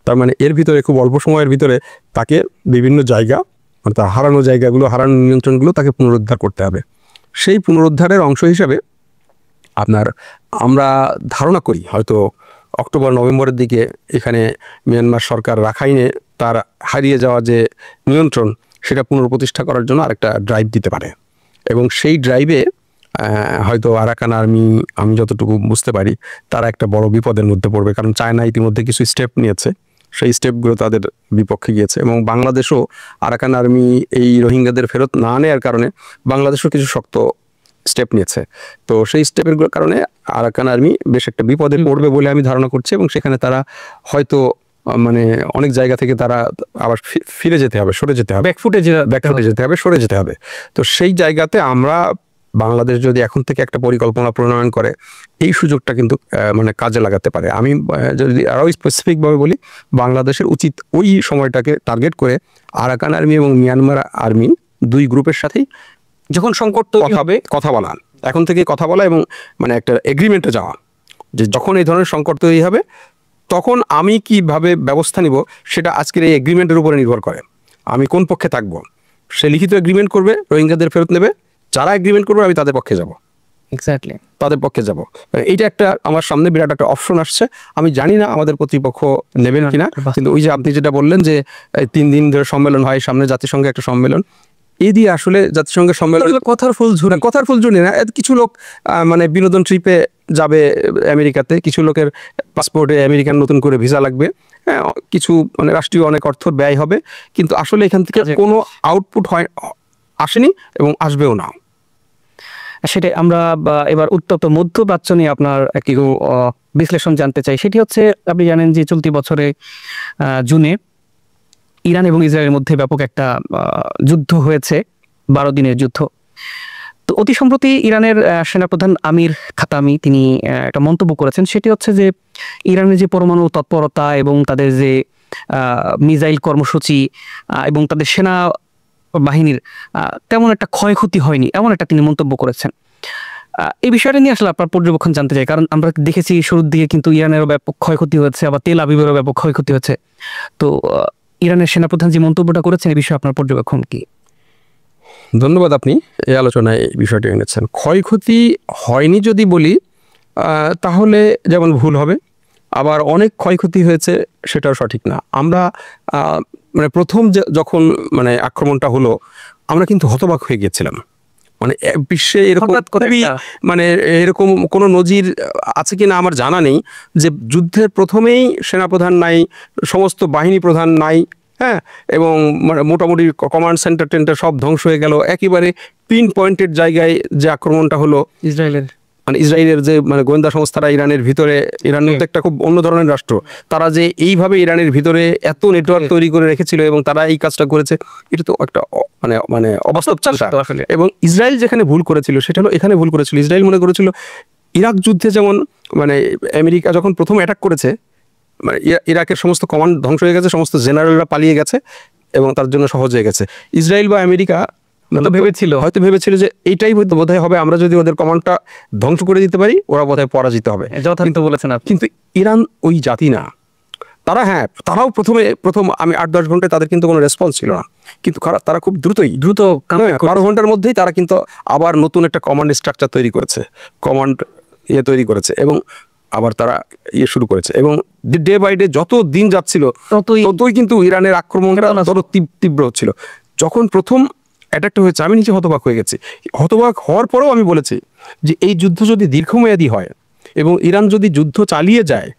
তার মানে এর ভিতরে খুব অল্প সময়ের ভিতরে তাকে বিভিন্ন জায়গা মানে তার হারানো জায়গাগুলো, হারানো নিয়ন্ত্রণগুলো তাকে পুনরুদ্ধার করতে হবে। সেই পুনরুদ্ধারের অংশ হিসাবে আমরা ধারণা করি হয়তো অক্টোবর নভেম্বরের দিকে এখানে মিয়ানমার সরকার রাখাইনে তার হারিয়ে যাওয়া যে নিয়ন্ত্রণ সেটা পুনঃপ্রতিষ্ঠা করার জন্য আরেকটা ড্রাইভ দিতে পারে, এবং সেই ড্রাইভে হয়তো আরাকান আর্মি, আমি যতটুকু বুঝতে পারি, তারা একটা বড় বিপদের মধ্যে পড়বে। কারণ চায়না ইতিমধ্যে কিছু স্টেপ নিয়েছে সেই স্টেপগুলো তাদের বিপক্ষে গিয়েছে। এবং বাংলাদেশও আরাকান আর্মি এই রোহিঙ্গাদের ফেরত না নেওয়ার কারণে বাংলাদেশও কিছু শক্ত স্টেপ নিয়েছে। তো সেই স্টেপের কারণে আরাকান আর্মি বেশ একটা বিপদে পড়বে বলে আমি ধারণা করছি, এবং সেখানে তারা হয়তো মানে অনেক জায়গা থেকে তারা আবার ফিরে যেতে হবে, সরে যেতে হবে, ব্যাকফুটে যেতে হবে, সরে যেতে হবে। তো সেই জায়গাতে আমরা বাংলাদেশ যদি এখন থেকে একটা পরিকল্পনা প্রণয়ন করে এই সুযোগটা কিন্তু মানে কাজে লাগাতে পারে। আমি যদি আরও স্পেসিফিকভাবে বলি, বাংলাদেশের উচিত ওই সময়টাকে টার্গেট করে আরাকান আর্মি এবং মিয়ানমার আর্মি দুই গ্রুপের সাথেই যখন সংকট তৈরি হবে কথা বলা, এখন থেকে কথা বলা এবং মানে একটা এগ্রিমেন্টে যাওয়া যে যখন এই ধরনের সংকট তৈরি হবে তখন আমি কিভাবে ব্যবস্থা নিব সেটা আজকের এই এগ্রিমেন্টের উপরে নির্ভর করে। আমি কোন পক্ষে থাকবো, সে লিখিত এগ্রিমেন্ট করবে, রোহিঙ্গাদের ফেরত নেবে, যারা এগ্রিমেন্ট করবে আমি তাদের পক্ষে যাব, এক্স্যাক্টলি তাদের পক্ষে যাব। এইটা একটা আমার সামনে বিরাট একটা অপশন আসছে। আমি জানি না আমাদের কর্তৃপক্ষ নেবেন কিনা, কিন্তু ওই যে আপনি যেটা বললেন যে 3 দিন ধরে সম্মেলন হয়, সামনে জাতিসংঘে একটা সম্মেলন, এই দিয়ে আসলে জাতিসংঘের সম্মেলন কথার ফুল ঝুড়ি না। কিছু লোক মানে বিনোদন ট্রিপে যাবে আমেরিকাতে, কিছু লোকের পাসপোর্টে আমেরিকান নতুন করে ভিসা লাগবে, হ্যাঁ, কিছু মানে রাষ্ট্রীয় অনেক অর্থ ব্যয় হবে, কিন্তু আসলে এখান থেকে কোনো আউটপুট আসেনি এবং আসবেও না। সেটাই আমরা এবার উত্তপ্ত মধ্যপ্রাচ্য নিয়ে আপনার একটু বিশ্লেষণ জানতে চাই। সেটি হচ্ছে, আপনি জানেন যে চলতি বছরে জুনে ইরান এবং ইসরায়েলের মধ্যে ব্যাপক একটা যুদ্ধ হয়েছে, 12 দিনের যুদ্ধ। তো অতি সম্প্রতি ইরানের সেনাপ্রধান আমির খাতামি তিনি একটা মন্তব্য করেছেন, সেটি হচ্ছে যে ইরানের যে পরমাণু তৎপরতা এবং তাদের যে মিসাইল কর্মসূচি এবং তাদের সেনা বাহিনীর তেমন একটা ক্ষয়ক্ষতি হয়নি, এমন একটা তিনি মন্তব্য করেছেন। এই বিষয়টা নিয়ে আসলে আপনার পর্যবেক্ষণ জানতে চাই, কারণ আমরা দেখেছি শুরুর দিকে কিন্তু ইরানেরও ব্যাপক ক্ষয়ক্ষতি হয়েছে, আবার তেল আবিবেরও ব্যাপক ক্ষয়ক্ষতি হয়েছে। তো ইরানের সেনাপ্রধান যে মন্তব্যটা করেছেন এই বিষয়ে আপনার পর্যবেক্ষণ কি? ধন্যবাদ, আপনি এই আলোচনায় এই বিষয়টি এনেছেন। ক্ষয়ক্ষতি হয়নি যদি বলি তাহলে যেমন ভুল হবে, আবার অনেক ক্ষয়ক্ষতি হয়েছে সেটাও সঠিক না। আমরা মানে প্রথম যখন মানে আক্রমণটা হলো আমরা কিন্তু হতবাক হয়ে গিয়েছিলাম। মানে বিশ্বে এরকম মানে এরকম কোনো নজির আছে কিনা আমার জানা নেই যে যুদ্ধের প্রথমেই সেনাপ্রধান নাই, সমস্ত বাহিনী প্রধান নাই, হ্যাঁ, এবং মোটামুটি কমান্ড সেন্টার টেন্টার সব ধ্বংস হয়ে গেল। একেবারে পিন পয়েন্টেড জায়গায় যে আক্রমণটা হলো ইসরায়েলের যে মানে গোয়েন্দা সংস্থারা ইরানের ভিতরে, ইরান তো একটা খুব অন্য ধরনের রাষ্ট্র, তারা যে এইভাবে ইরানের ভিতরে এত নেটওয়ার্ক তৈরি করে রেখেছিল এবং তারা এই কাজটা করেছে, এটা তো একটা মানে মানে অবাস্তব আসলে। এবং ইসরায়েল যেখানে ভুল করেছিল সেটা হলো এখানে ভুল করেছিল। ইসরায়েল মনে করেছিল ইরাক যুদ্ধে যেমন মানে আমেরিকা যখন প্রথম অ্যাটাক করেছে, মানে ইরাকের সমস্ত কমান্ড ধ্বংস হয়ে গেছে, সমস্ত জেনারেলরা পালিয়ে গেছে এবং তার জন্য সহজ হয়ে গেছে। ইসরায়েল বা আমেরিকা হয়তো ভেবেছিল যে এইটাই বোধহয় হবে, আমরা যদি ওদের কমান্ডটা ধ্বংস করে দিতে পারি ওরা বোধহয় পরাজিত হবে। যথার্থ বলেছেন আপনি। কিন্তু ইরান ওই জাতি না। তারা তারাও প্রথম আমি 8-10 ঘন্টায় তাদের কিন্তু কোনো রেসপন্স ছিল না, কিন্তু তারা খুব দ্রুত 12 ঘন্টার মধ্যেই তারা কিন্তু আবার নতুন একটা কমান্ড স্ট্রাকচার তৈরি করেছে এবং আবার তারা শুরু করেছে। এবং ডে বাই ডে যত দিন যাচ্ছিল ততই কিন্তু ইরানের আক্রমণটা তত তীব্র হচ্ছিল। যখন প্রথম অ্যাটাকটা হয়েছে আমি নিজে হতবাক হয়ে গেছি। হতবাক হওয়ার পরেও আমি বলেছি যে এই যুদ্ধ যদি দীর্ঘমেয়াদী হয় এবং ইরান যদি যুদ্ধ চালিয়ে যায়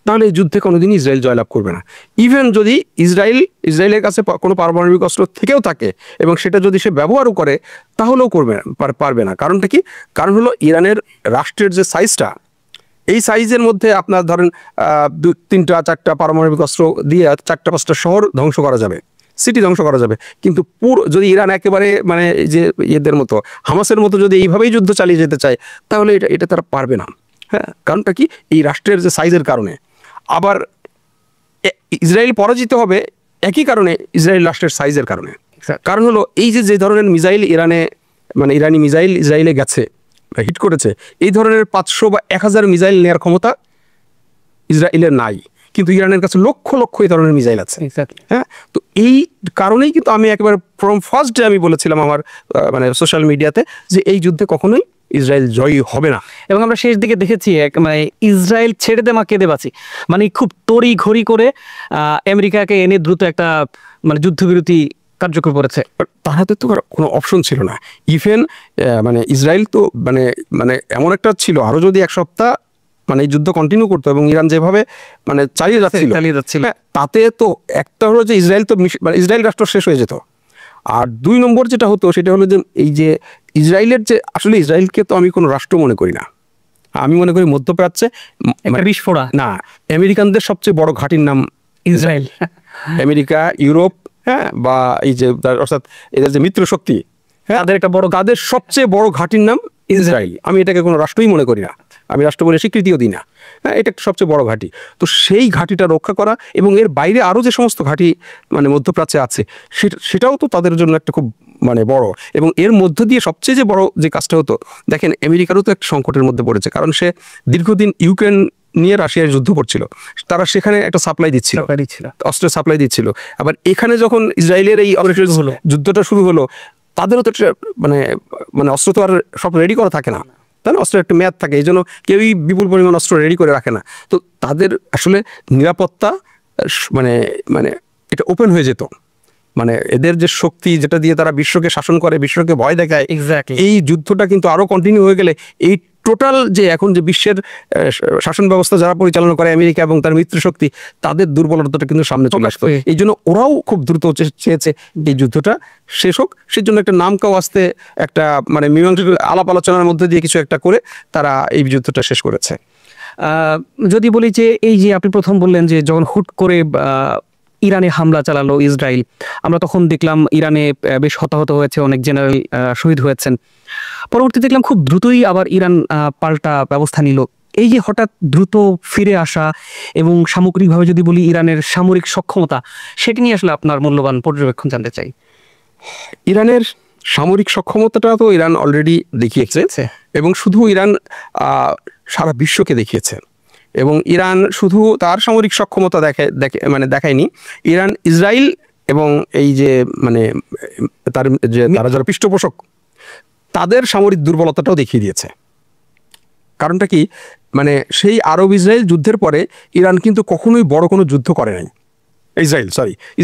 তাহলে এই যুদ্ধে কোনোদিনই ইসরায়েল জয়লাভ করবে না। ইভেন যদি ইসরায়েলের কাছে কোনো পারমাণবিক অস্ত্র থেকেও থাকে এবং সেটা যদি সে ব্যবহারও করে তাহলেও পারবে না। কারণটা কি? কারণ হলো ইরানের রাষ্ট্রের যে সাইজটা, এই সাইজের মধ্যে আপনার ধরেন 2-3-4টা পারমাণবিক অস্ত্র দিয়ে 4-5টা শহর ধ্বংস করা যাবে, সিটি ধ্বংস করা যাবে। কিন্তু যদি ইরান একেবারে মানে যে এদের মতো হামাসের মতো যদি এইভাবেই যুদ্ধ চালিয়ে যেতে চায় তাহলে এটা তারা পারবে না। হ্যাঁ, কারণটা কি? এই রাষ্ট্রের যে সাইজের কারণে। আবার ইসরায়েল পরাজিত হবে একই কারণে, ইসরায়েল রাষ্ট্রের সাইজের কারণে। কারণ হলো এই যে ধরনের মিসাইল ইরানি মিসাইল ইসরায়েলে গেছে, হিট করেছে, এই ধরনের 500 বা 1000 মিসাইল নেওয়ার ক্ষমতা ইসরায়েলের নাই, কিন্তু ইরানের কাছে লক্ষ লক্ষ এই ধরনের মিসাইল আছে। হ্যাঁ, তো এই কারণেই কিন্তু আমি একেবারে ফ্রম ফার্স্ট ডে আমি বলেছিলাম আমার মানে সোশ্যাল মিডিয়াতে যে এই যুদ্ধে কখনোই ইসরায়েল জয়ী হবে না। এবং আমরা শেষ দিকে দেখেছি মানে ইসরায়েল ছেড়ে দে মা কেঁদে বাঁচি, মানে খুব তড়ি ঘড়ি করে আমেরিকাকে এনে দ্রুত একটা মানে যুদ্ধবিরতি কার্যকর করেছে। তার হাতে তো কোনো অপশন ছিল না। ইভেন মানে ইসরায়েল তো মানে এমন একটা ছিল, আরও যদি 1 সপ্তাহ মানে এই যুদ্ধ কন্টিনিউ করতো এবং ইরান যেভাবে মানে চালিয়ে যাচ্ছিল, হ্যাঁ, তাতে তো একটা হলো যে ইসরায়েল তো মানে ইসরায়েল রাষ্ট্র শেষ হয়ে যেত। আর 2 নম্বর যেটা হতো সেটা হলো যে এই যে ইসরায়েলের যে আসলে ইসরায়েলকে তো আমি কোনো রাষ্ট্র মনে করি না, আমি মনে করি মধ্যপ্রাচ্যে বিস্ফোরা না, আমেরিকানদের সবচেয়ে বড় ঘাঁটির নাম ইসরায়েল। আমেরিকা, ইউরোপ, হ্যাঁ, বা এই যে অর্থাৎ এদের যে মিত্র শক্তি, হ্যাঁ, তাদের সবচেয়ে বড় ঘাঁটির নাম ইসরায়েল। আমি এটাকে কোনো রাষ্ট্রই মনে করি না, আমি রাষ্ট্র বলে স্বীকৃতিও দিই না। হ্যাঁ, এটা একটা সবচেয়ে বড় ঘাঁটি। তো সেই ঘাঁটিটা রক্ষা করা এবং এর বাইরে আরও যে সমস্ত ঘাঁটি মানে মধ্যপ্রাচ্যে আছে সেটাও তো তাদের জন্য একটা খুব মানে বড়। এবং এর মধ্য দিয়ে সবচেয়ে যে বড় যে কাজটা হতো, দেখেন আমেরিকারও তো একটা সংকটের মধ্যে পড়েছে, কারণ সে দীর্ঘদিন ইউক্রেন নিয়ে রাশিয়ার যুদ্ধ করছিল, তারা সেখানে একটা সাপ্লাই দিচ্ছিল, অস্ত্রের সাপ্লাই দিচ্ছিল। আবার এখানে যখন ইসরায়েলের এই যুদ্ধটা শুরু হলো, তাদেরও তো মানে মানে অস্ত্র তো আর সব রেডি করা থাকে না, তাই না, অস্ত্রের একটা মেয়াদ থাকে, এই জন্য কেউই বিপুল পরিমাণ অস্ত্র রেডি করে রাখে না। তো তাদের আসলে নিরাপত্তা মানে মানে এটা ওপেন হয়ে যেত, মানে এদের যে শক্তি যেটা দিয়ে তারা বিশ্বকে শাসন করে, বিশ্বকে ভয় দেখায়, এই যুদ্ধটা কিন্তু আরো কন্টিনিউ হয়ে গেলে এই টোটাল যে এখন যে বিশ্বের শাসন ব্যবস্থা যারা পরিচালনা করে আমেরিকা এবং তার মিত্র শক্তি, তাদের দুর্বলতাটা কিন্তু সামনে চলে আসতো। এই জন্য ওরাও খুব দ্রুত চেয়েছে এই যুদ্ধটা শেষ হোক, সেজন্য একটা নামকাও আসতে একটা মানে মীমাংসা আলাপ আলোচনার মধ্যে দিয়ে কিছু একটা করে তারা এই যুদ্ধটা শেষ করেছে। যদি বলি যে এই যে আপনি প্রথম বললেন যে যখন হুট করে ইরানে হামলা চালালো ইসরায়েল, আমরা তখন দেখলাম ইরানে বেশ হতাহত হয়েছে, অনেক জেনারেল শহীদ হয়েছেন। পরবর্তী দেখলাম খুব দ্রুতই আবার ইরান পাল্টা ব্যবস্থা নিল। এই যে হঠাৎ দ্রুত ফিরে আসা এবং সামগ্রিকভাবে যদি বলি ইরানের সামরিক সক্ষমতা, সেটি নিয়ে আসলে আপনার মূল্যবান পর্যবেক্ষণ জানতে চাই। ইরানের সামরিক সক্ষমতাটা তো ইরান অলরেডি দেখিয়েছে, এবং শুধু ইরান সারা বিশ্বকে দেখিয়েছে। এবং ইরান শুধু তার সামরিক সক্ষমতা দেখায়নি, ইরান ইসরায়েল এবং এই যে মানে তারা যারা পৃষ্ঠপোষক তাদের সামরিক দুর্বলতাটাও দেখিয়ে দিয়েছে। কারণটা কি, মানে সেই আরব ইসরায়েল যুদ্ধের পরে ইরান কিন্তু কখনোই বড় কোনো যুদ্ধ করে নাই,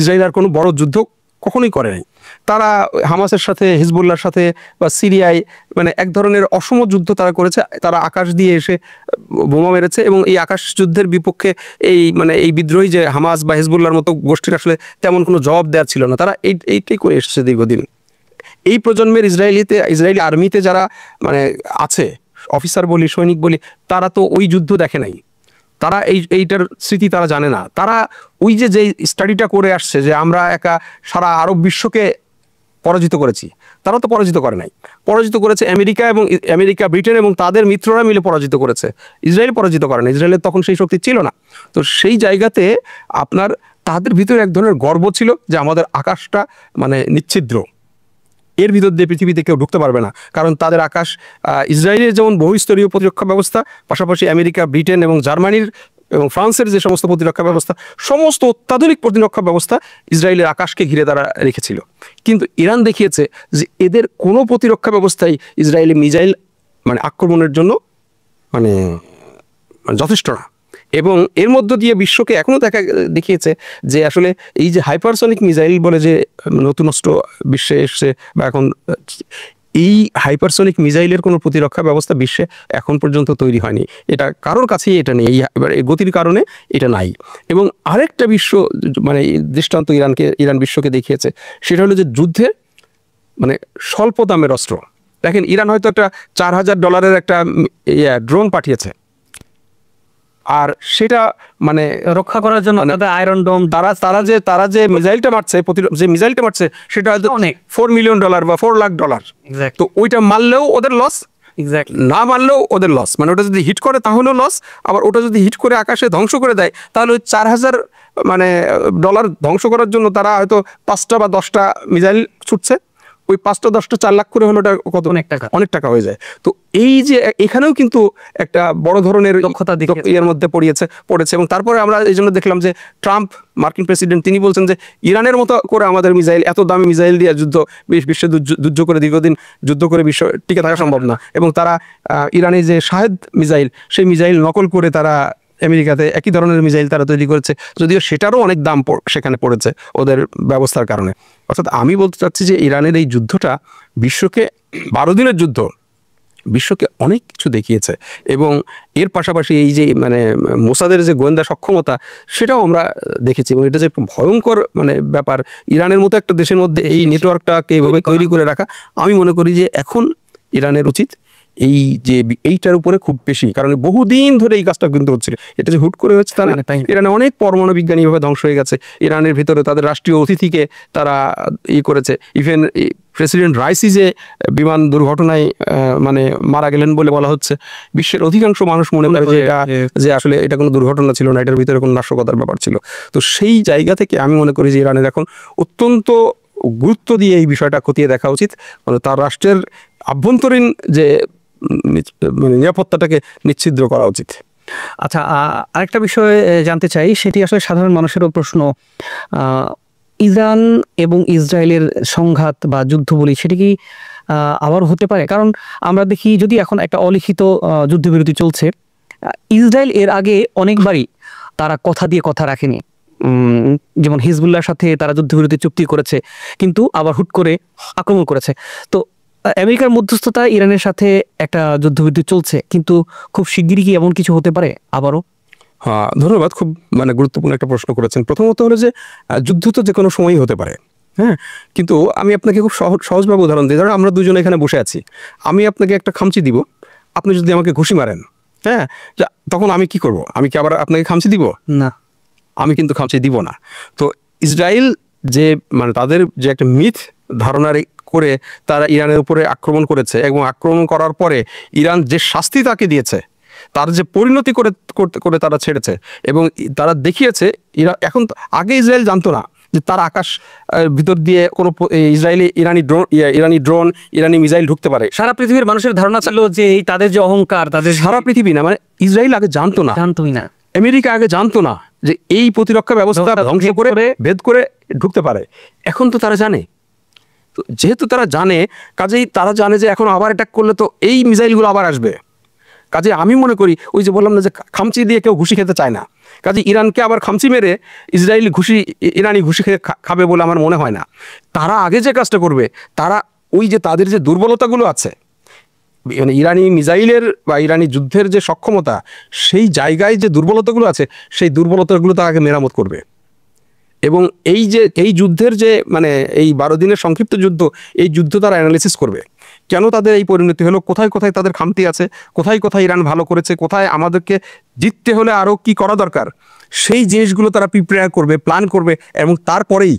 ইসরায়েল আর কোনো বড় যুদ্ধ কখনোই করে নাই। তারা হামাসের সাথে, হিজবুল্লাহর সাথে বা সিরিয়ায় মানে এক ধরনের অসম যুদ্ধ তারা করেছে, তারা আকাশ দিয়ে এসে বোমা মেরেছে এবং এই আকাশ যুদ্ধের বিপক্ষে এই বিদ্রোহী যে হামাস বা হিজবুল্লাহর মতো গোষ্ঠীর আসলে তেমন কোনো জবাব দেওয়ার ছিল না, তারা এইটাই করে এসেছে দীর্ঘদিন। এই প্রজন্মের ইসরায়েলি আর্মিতে যারা মানে আছে, অফিসার বলি, সৈনিক বলি, তারা তো ওই যুদ্ধ দেখে নাই, তারা এইটার স্মৃতি তারা জানে না। তারা ওই যে স্টাডিটা করে আসছে যে আমরা সারা আরব বিশ্বকে পরাজিত করেছি, তারা তো পরাজিত করে নাই, পরাজিত করেছে আমেরিকা, ব্রিটেন এবং তাদের মিত্ররা মিলে পরাজিত করেছে, ইসরায়েল পরাজিত করে না, ইসরায়েলের তখন সেই শক্তি ছিল না। তো সেই জায়গাতে তাদের ভিতরে এক ধরনের গর্ব ছিল যে আমাদের আকাশটা মানে নিচ্ছিদ্র, এর ভিতর দিয়ে পৃথিবীতে কেউ ঢুকতে পারবে না, কারণ তাদের আকাশ ইসরায়েলের যেমন বহুস্তরীয় প্রতিরক্ষা ব্যবস্থা, পাশাপাশি আমেরিকা, ব্রিটেন এবং জার্মানির এবং ফ্রান্সের যে সমস্ত প্রতিরক্ষা ব্যবস্থা, সমস্ত অত্যাধুনিক প্রতিরক্ষা ব্যবস্থা ইসরায়েলের আকাশকে ঘিরে তারা রেখেছিল। কিন্তু ইরান দেখিয়েছে যে এদের কোনো প্রতিরক্ষা ব্যবস্থাই ইসরায়েলি মিসাইল মানে আক্রমণের জন্য মানে যথেষ্ট না। এবং এর মধ্য দিয়ে বিশ্বকে এখনও দেখিয়েছে যে আসলে এই যে হাইপারসনিক মিসাইল বলে যে নতুন অস্ত্র বিশ্বে এসছে, বা এখন এই হাইপারসনিক মিসাইলের কোনো প্রতিরক্ষা ব্যবস্থা বিশ্বে এখন পর্যন্ত তৈরি হয়নি, এটা কারোর কাছেই এটা নেই, এই গতির কারণে এটা নাই। এবং আরেকটা মানে দৃষ্টান্ত ইরান বিশ্বকে দেখিয়েছে, সেটা হলো যে যুদ্ধে মানে স্বল্প দামের অস্ত্র। দেখেন, ইরান হয়তো একটা $4000 একটা ড্রোন পাঠিয়েছে, আর সেটা মানে রক্ষা করার জন্য আয়রন ডোম, তারা যে মিসাইলটা মারছে সেটা হয়তো অনেক $4 মিলিয়ন বা $4 লাখ। তো ওইটা মারলেও ওদের লস, না মারলেও ওদের লস, মানে ওটা যদি হিট করে তাহলেও লস, আবার ওটা যদি হিট করে আকাশে ধ্বংস করে দেয় তাহলে ওই $4000 ডলার ধ্বংস করার জন্য তারা হয়তো 5টা বা 10টা মিসাইল ছুটছে, ওই 5টা 10টা 4 লাখ করে হলো, ওটা কত অনেক টাকা হয়ে যায়। তো এই যে এখানেও কিন্তু একটা বড় ধরনের দক্ষতা এর মধ্যে পড়েছে। এবং তারপরে আমরা এই জন্য দেখলাম যে ট্রাম্প, মার্কিন প্রেসিডেন্ট, তিনি বলছেন যে ইরানের মতো করে আমাদের মিসাইল, এত দামি মিসাইল দিয়ে বিশ্বে যুদ্ধ করে দীর্ঘদিন যুদ্ধ করে বিশ্ব টিকে থাকা সম্ভব না। এবং তারা ইরানের যে শাহেদ মিসাইল, সেই মিসাইল নকল করে তারা আমেরিকাতে একই ধরনের মিসাইল তারা তৈরি করেছে, যদিও সেটারও অনেক দাম সেখানে পড়েছে ওদের ব্যবস্থার কারণে। অর্থাৎ আমি বলতে চাচ্ছি যে ইরানের এই যুদ্ধটা বিশ্বকে 12 দিনের যুদ্ধ, বিশ্বকে অনেক কিছু দেখিয়েছে এবং এর পাশাপাশি এই যে মানে মোসাদের যে গোয়েন্দা সক্ষমতা সেটাও আমরা দেখেছি এবং এটা যে ভয়ঙ্কর মানে ব্যাপার ইরানের মতো একটা দেশের মধ্যে এই নেটওয়ার্কটাকে এইভাবে তৈরি করে রাখা, আমি মনে করি যে এখন ইরানের উচিত এই যে এইটার উপরে খুব বেশি, কারণ বহুদিন ধরে এই কাজটা কিন্তু হচ্ছিল, এটা যে হুট করে হচ্ছে তা না। ইরানে অনেক পরমাণু বিজ্ঞানী ভাবে ধ্বংস হয়ে গেছে, ইরানের ভিতরে তাদের রাষ্ট্রীয় অতিথিকে তারা করেছে, ইভেন প্রেসিডেন্ট রাইসি যে বিমান দুর্ঘটনায় মানে মারা গেলেন বলে বলা হচ্ছে, বিশ্বের অধিকাংশ মানুষ মনে করে যে এটা যে আসলে এটা কোনো দুর্ঘটনা ছিল না, এটার ভিতরে কোনো নাশকতার ব্যাপার ছিল। তো সেই জায়গা থেকে আমি মনে করি যে ইরানের এখন অত্যন্ত গুরুত্ব দিয়ে এই বিষয়টা খতিয়ে দেখা উচিত, মানে তার রাষ্ট্রের আভ্যন্তরীণ যে মানে নিরাপত্তাটাকে নিশ্চিদ্র করা উচিত। আচ্ছা, আরেকটা বিষয় জানতে চাই, সেটি আসলে সাধারণ মানুষেরও প্রশ্ন। ইরান এবং ইসরায়েলের সংঘাত বা যুদ্ধ বলি, সেটি কি আবার হতে পারে? কারণ আমরা দেখি যদি এখন একটা অলিখিত যুদ্ধবিরতি চলছে, ইসরায়েল এর আগে অনেকবারই তারা কথা দিয়ে কথা রাখেনি। যেমন হিজবুল্লাহর সাথে তারা যুদ্ধবিরতি চুক্তি করেছে, কিন্তু আবার হুট করে আক্রমণ করেছে। তো আমেরিকার মধ্যস্থতায় ইরানের সাথে একটা যুদ্ধবিরতি চলছে, কিন্তু খুব শিগগিরই কি এমন কিছু হতে পারে আবারও? হ্যাঁ, ধন্যবাদ, খুব মানে গুরুত্বপূর্ণ একটা প্রশ্ন করেছেন। প্রথমত হলো যে যুদ্ধ তো যে কোনো সময়ই হতে পারে, হ্যাঁ, কিন্তু আমি আপনাকে খুব সহজভাবে উদাহরণ দিই। ধরো আমরা দুজনে এখানে বসে আছি, আমি আপনাকে একটা খামচি দিব, আপনি যদি আমাকে ঘুষি মারেন, হ্যাঁ, তখন আমি কি করব? আমি কি আবার আপনাকে খামচি দিব? না, আমি কিন্তু খামচি দিব না। তো ইসরায়েল যে মানে তাদের যে একটা মিথ ধারণার করে তারা ইরানের উপরে আক্রমণ করেছে এবং আক্রমণ করার পরে ইরান যে শাস্তি তাকে দিয়েছে, তার যে পরিণতি করে তারা ছেড়েছে এবং তারা দেখিয়েছে এখন আগে ইসরায়েল জানতো না যে তার আকাশ ভিতর দিয়ে কোনো ইরানি ড্রোন ইরানি মিসাইল ঢুকতে পারে। সারা পৃথিবীর মানুষের ধারণা ছিল যে তাদের যে অহংকার, তাদের সারা পৃথিবী না, মানে ইসরায়েল আগে জানতোই না, আমেরিকা আগে জানতো না যে এই প্রতিরক্ষা ব্যবস্থা ধ্বংস করে ভেদ করে ঢুকতে পারে। এখন তো তারা জানে, তো যেহেতু তারা জানে, কাজেই তারা জানে যে এখন আবার অ্যাটাক করলে তো এই মিসাইলগুলো আবার আসবে। কাজে আমি মনে করি ওই যে বললাম না যে খামচি দিয়ে কেউ ঘুষি খেতে চায় না, কাজে ইরানকে আবার খামচি মেরে ইরানি ঘুষি খেয়ে খাবে বলে আমার মনে হয় না। তারা আগে যে কাজটা করবে, তারা ওই যে তাদের যে দুর্বলতাগুলো আছে, মানে ইরানি মিসাইলের বা ইরানি যুদ্ধের যে সক্ষমতা, সেই জায়গায় যে দুর্বলতাগুলো আছে, সেই দুর্বলতাগুলো তারা আগে মেরামত করবে এবং এই যুদ্ধের যে মানে এই 12 দিনের সংক্ষিপ্ত যুদ্ধ, এই যুদ্ধ তারা অ্যানালিসিস করবে, কেন তাদের এই পরিণতি হলো, কোথায় কোথায় তাদের খামতি আছে, কোথায় কোথায় ইরান ভালো করেছে, কোথায় আমাদেরকে জিততে হলে আরও কি করা দরকার, সেই জিনিসগুলো তারা প্রিপেয়ার করবে, প্ল্যান করবে। এবং তারপরেই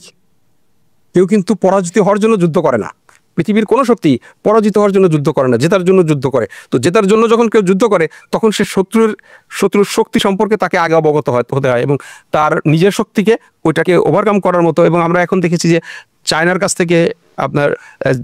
কেউ কিন্তু পরাজিত হওয়ার জন্য যুদ্ধ করে না, পৃথিবীর কোনো শক্তি পরাজিত হওয়ার জন্য যুদ্ধ করে না, জেতার জন্য যুদ্ধ করে। তো জেতার জন্য যখন কেউ যুদ্ধ করে, তখন সে শত্রুর শক্তি সম্পর্কে তাকে আগে অবগত হতে হয় এবং তার নিজের শক্তিকে ওইটাকে ওভারকাম করার মতো। এবং আমরা এখন দেখেছি যে চায়নার কাছ থেকে আপনার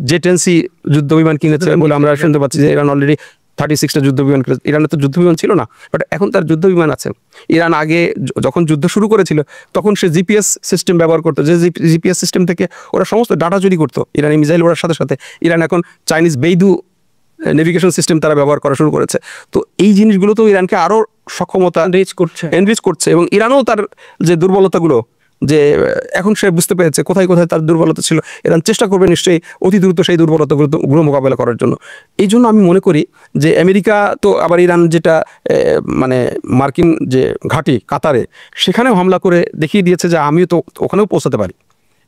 J-10C যুদ্ধ বিমান কিনেছে বলে আমরা শুনতে পাচ্ছি যে ইরান অলরেডি 36টা যুদ্ধ বিমান কিনেছে। ইরানের তো যুদ্ধ বিমান ছিল না, বাট এখন তার যুদ্ধ বিমান আছে। ইরান আগে যখন যুদ্ধ শুরু করেছিল, তখন সে জিপিএস সিস্টেম ব্যবহার করতো, যে জিপিএস সিস্টেম থেকে ওরা সমস্ত ডাটা চুরি করতো ইরানি মিসাইল ওড়ার সাথে সাথে। ইরান এখন চাইনিজ বেইদু নেভিগেশন সিস্টেম তারা ব্যবহার করা শুরু করেছে। তো এই জিনিসগুলো তো ইরানকে আরও সক্ষমতা এনরিচ করছে এবং ইরানও তার যে দুর্বলতাগুলো, যে এখন সে বুঝতে পেরেছে কোথায় কোথায় তার দুর্বলতা ছিল, ইরান চেষ্টা করবে নিশ্চয়ই অতি দ্রুত সেই দুর্বলতাগুলো মোকাবেলা করার জন্য। এই জন্য আমি মনে করি যে আমেরিকা তো আবার ইরান যেটা মানে মার্কিন যে ঘাঁটি কাতারে, সেখানেও হামলা করে দেখিয়ে দিয়েছে যে আমিও তো ওখানেও পৌঁছাতে পারি।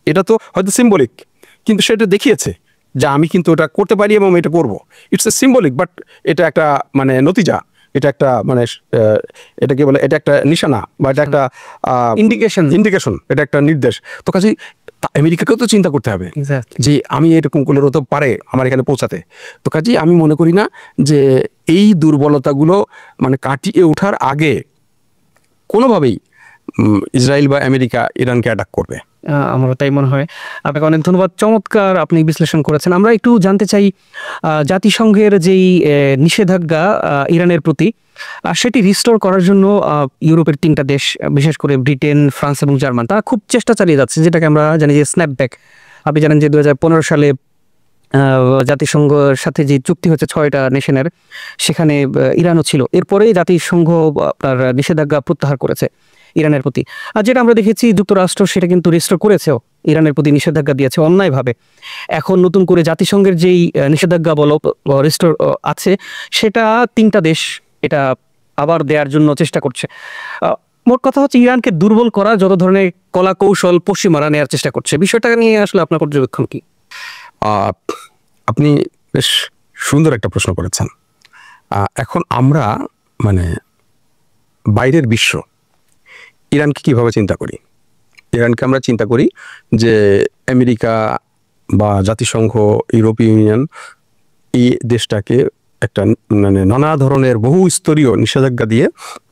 এটা তো হয়তো সিম্বলিক, কিন্তু সেটা দেখিয়েছে যে আমি কিন্তু ওটা করতে পারি এবং এটা করবো। ইটস এ সিম্বলিক, বাট এটা একটা মানে নতিজা, এটা একটা মানে এটা কি বলে, এটা একটা নিশানা বা এটা একটা ইন্ডিকেশন, এটা একটা নির্দেশ। তো কাজেই আমেরিকাকেও তো চিন্তা করতে হবে যে আমি এরকম করলে তো পারে আমার এখানে পৌঁছাতে। তো কাজেই আমি মনে করি না যে এই দুর্বলতাগুলো মানে কাটিয়ে ওঠার আগে কোনোভাবেই ইসরায়েল বা আমেরিকা ইরানকে অ্যাটাক করবে। আমারও তাই মনে হয়। আপনাকে অনেক ধন্যবাদ, চমৎকার আপনি বিশ্লেষণ করেছেন। আমরা একটু জানতে চাই জাতিসংঘের যেই নিষেধাজ্ঞা ইরানের প্রতি, সেটি রিস্টোর করার জন্য ইউরোপের 3টা দেশ, বিশেষ করে ব্রিটেন, ফ্রান্স এবং জার্মান, তারা খুব চেষ্টা চালিয়ে যাচ্ছে, যেটাকে আমরা জানি যে স্ন্যাপব্যাক। আপনি জানেন যে 2015 সালে জাতিসংঘের সাথে যে চুক্তি হচ্ছে 6টা নেশনের, সেখানে ইরানও ছিল। এরপরেই জাতিসংঘ আপনার নিষেধাজ্ঞা প্রত্যাহার করেছে। ইরানের প্রতি। আর যেটা আমরা দেখেছি যুক্তরাষ্ট্র সেটা কিন্তু রেজিস্টার করেছেও, ইরানের প্রতি নিষেধাজ্ঞা দিয়েছে অন্যায়ভাবে। এখন নতুন করে জাতিসংঘের যেই নিষেধাজ্ঞা বলো রেজিস্টার আছে, সেটা 3টা দেশ এটা আবার দেওয়ার জন্য চেষ্টা করছে। মোট কথা হচ্ছে ইরানকে দুর্বল করার যত ধরনের কলা কৌশল পশ্চিমারা নেওয়ার চেষ্টা করছে। বিষয়টা নিয়ে আসলে আপনার পর্যবেক্ষণ কি? আপনি বেশ সুন্দর একটা প্রশ্ন করেছেন। এখন আমরা মানে বাইরের বিশ্ব ইরানকে কিভাবে চিন্তা করি? ইরানকে আমরা চিন্তা করি যে আমেরিকা বা জাতিসংঘ, ইউরোপীয় ইউনিয়ন এই দেশটাকে একটা মানে নানা ধরনের বহু স্তরীয় নিষেধাজ্ঞা দিয়ে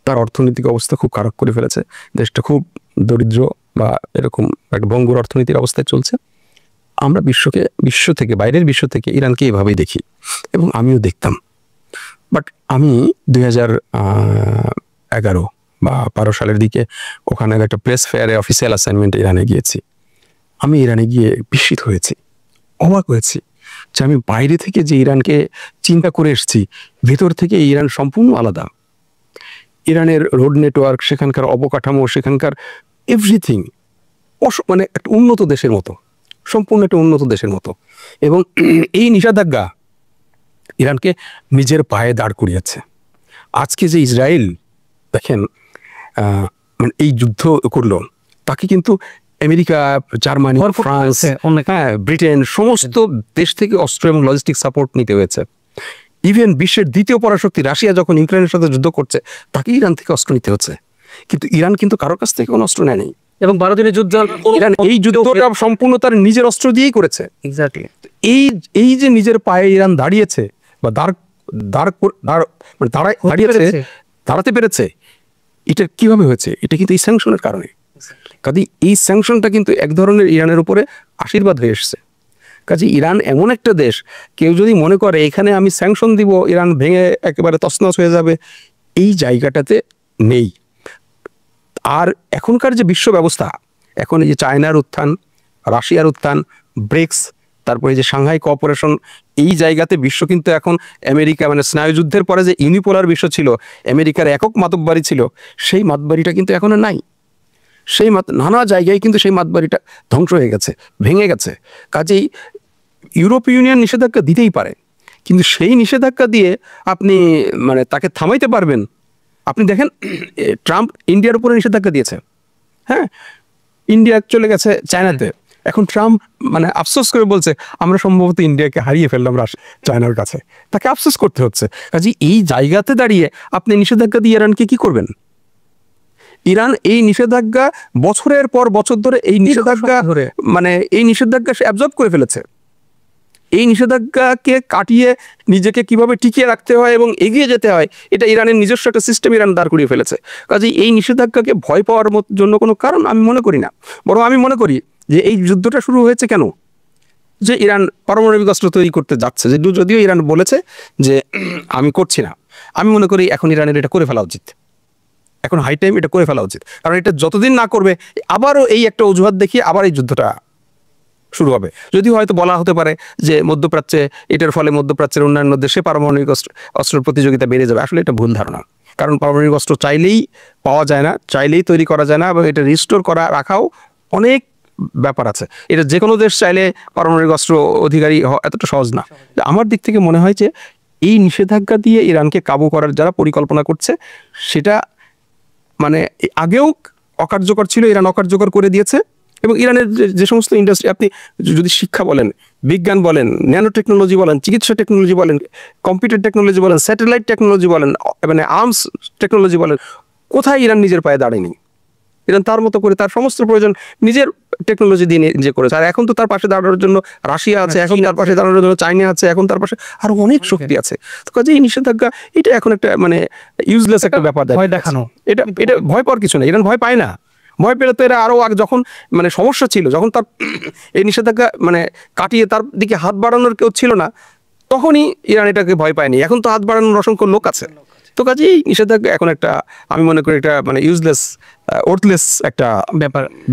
তার অর্থনৈতিক অবস্থা খুব খারাপ করে ফেলেছে। দেশটা খুব দরিদ্র বা এরকম একটা ভঙ্গুর অর্থনীতির অবস্থায় চলছে। আমরা বিশ্ব থেকে বাইরের বিশ্ব থেকে ইরানকে এভাবেই দেখি এবং আমিও দেখতাম। বাট আমি 2011 বা 12 সালের দিকে ওখানে একটা প্রেস ফেয়ারে অফিসিয়াল অ্যাসাইনমেন্টে ইরানে গিয়েছি। আমি ইরানে গিয়ে বিস্মিত হয়েছি, অবাক হয়েছি যে আমি বাইরে থেকে যে ইরানকে চিন্তা করে এসেছি, ভেতর থেকে ইরান সম্পূর্ণ আলাদা। ইরানের রোড নেটওয়ার্ক, সেখানকার অবকাঠামো, সেখানকার এভরিথিং মানে একটা উন্নত দেশের মতো, সম্পূর্ণ একটা উন্নত দেশের মতো। এবং এই নিষেধাজ্ঞা ইরানকে নিজের পায়ে দাঁড় করিয়েছে। আজকে যে ইসরায়েল দেখেন মানে এই যুদ্ধ করলো, তাকে কিন্তু আমেরিকা, জার্মানি, ফ্রান্স, ব্রিটেন সমস্ত দেশ থেকে অস্ত্র এবং লজিস্টিক সাপোর্ট নিতে হয়েছে। ইভেন বিশ্বের দ্বিতীয় পরাশক্তি রাশিয়া যখন ইউক্রেনের সাথে যুদ্ধ করছে, তাকে ইরান থেকে অস্ত্র নিতে হচ্ছে। কিন্তু ইরান কিন্তু কারোর কাছ থেকে কোনো অস্ত্র নেয়নি। এবং 12 দিনের যুদ্ধ ইরান এই যুদ্ধটা সম্পূর্ণ তার নিজের অস্ত্র দিয়েই করেছে। এক্স্যাক্টলি। এই যে নিজের পায়ে ইরান দাঁড়িয়েছে বা দাঁড়াতে পেরেছে, এটা কিভাবে হয়েছে? এটা কিন্তু এই স্যাংশনের কারণে। কাজে এই স্যাংশনটা কিন্তু এক ধরনের ইরানের উপরে আশীর্বাদ হয়ে এসছে। কাজে ইরান এমন একটা দেশ, কেউ যদি মনে করে এখানে আমি স্যাংশন দিব, ইরান ভেঙে একেবারে তছনছ হয়ে যাবে, এই জায়গাটাতে নেই। আর এখনকার যে বিশ্ব ব্যবস্থা, এখন এই যে চায়নার উত্থান, রাশিয়ার উত্থান, ব্রিক্স, তারপরে যে সাংহাই কোঅপারেশন, এই জায়গাতে বিশ্ব কিন্তু এখন আমেরিকা মানে স্নায়ুযুদ্ধের পরে যে ইউনিপোলার বিশ্ব ছিল, আমেরিকার একক মাতব্বারি ছিল, সেই মাতব্বারিটা কিন্তু এখন আর নাই। সেই নানা জায়গায় কিন্তু সেই মাতব্বারিটা ধ্বংস হয়ে গেছে, ভেঙে গেছে। কাজেই ইউরোপীয় ইউনিয়ন নিষেধাজ্ঞা দিতেই পারে, কিন্তু সেই নিষেধাজ্ঞা দিয়ে আপনি মানে তাকে থামাইতে পারবেন? আপনি দেখেন ট্রাম্প ইন্ডিয়ার উপরে নিষেধাজ্ঞা দিয়েছে, হ্যাঁ, ইন্ডিয়া চলে গেছে চায়নাতে। এখন ট্রাম্প মানে আফসোস করে বলছে আমরা সম্ভবত ইন্ডিয়াকে হারিয়ে ফেললাম চায়নার কাছে, তাকে আফসোস করতে হচ্ছে। কাজে এই জায়গাতে দাঁড়িয়ে আপনি নিষেধাজ্ঞা দিয়ে ইরানকে কি করবেন? ইরান এই নিষেধাজ্ঞা বছরের পর বছর ধরে এই নিষেধাজ্ঞা মানে এই নিষেধাজ্ঞা সে অ্যাবজর্ব করে ফেলেছে। এই নিষেধাজ্ঞাকে কাটিয়ে নিজেকে কিভাবে টিকিয়ে রাখতে হয় এবং এগিয়ে যেতে হয়, এটা ইরানের নিজস্ব একটা সিস্টেম ইরান দাঁড় করিয়ে ফেলেছে। কাজেই এই নিষেধাজ্ঞাকে ভয় পাওয়ার জন্য কোনো কারণ আমি মনে করি না। বরং আমি মনে করি যে এই যুদ্ধটা শুরু হয়েছে কেন? যে ইরান পারমাণবিক অস্ত্র তৈরি করতে যাচ্ছে, যদিও ইরান বলেছে যে আমি করছি না। আমি মনে করি এখন ইরানের এটা করে ফেলা উচিত, এখন হাই টাইম এটা করে ফেলা উচিত। কারণ এটা যতদিন না করবে, আবারও এই একটা অজুহাত দেখিয়ে আবার এই যুদ্ধটা শুরু হবে। যদিও হয়তো বলা হতে পারে যে মধ্যপ্রাচ্যে এটার ফলে মধ্যপ্রাচ্যের অন্যান্য দেশে পারমাণবিক অস্ত্রের প্রতিযোগিতা বেড়ে যাবে। আসলে এটা ভুল ধারণা। কারণ পারমাণবিক অস্ত্র চাইলেই পাওয়া যায় না, চাইলেই তৈরি করা যায় না, এবং এটা রিস্টোর করা রাখাও অনেক ব্যাপার আছে। এটা যে কোনো দেশ চাইলে পারমাণবিক অস্ত্র অধিকারী হওয়া এতটা সহজ না। আমার দিক থেকে মনে হয় যে এই নিষেধাজ্ঞা দিয়ে ইরানকে কাবু করার যারা পরিকল্পনা করছে, সেটা মানে আগেও অকার্যকর ছিল, ইরান অকার্যকর করে দিয়েছে। এবং ইরানের যে সমস্ত ইন্ডাস্ট্রি, আপনি যদি শিক্ষা বলেন, বিজ্ঞান বলেন, ন্যানো টেকনোলজি বলেন, চিকিৎসা টেকনোলজি বলেন, কম্পিউটার টেকনোলজি বলেন, স্যাটেলাইট টেকনোলজি বলেন, মানে আর্মস টেকনোলজি বলেন, কোথায় ইরান নিজের পায়ে দাঁড়ায়নি? ইরান তার মতো করে তার সমস্ত প্রয়োজন নিজের টেকনোলজি দিয়ে নিজে করেছে। আর এখন তো তার পাশে দাঁড়ানোর জন্য রাশিয়া আছে, এখন তার পাশে দাঁড়ানোর জন্য চায়না আছে, এখন তার পাশে আরো অনেক শক্তি আছে। তো কাজে এই নিষেধাজ্ঞা এটা এখন একটা মানে ইউজলেস একটা ব্যাপার, ভয় দেখানো। এটা ভয় পাওয়ার কিছু নেই, ইরান ভয় পায় না। ভয় পেলে তো এরা আরো যখন মানে সমস্যা ছিল, যখন তার এই নিষেধাজ্ঞা মানে কাটিয়ে তার দিকে হাত বাড়ানোর কেউ ছিল না, তখনই ইরান এটাকে ভয় পায়নি। এখন তো হাত বাড়ানোর অসংখ্য লোক আছে। তো কাজেই নিষেধাজ্ঞা এখন একটা আমি মনে করি একটা মানে ইউজলেস ওর্থলেস একটা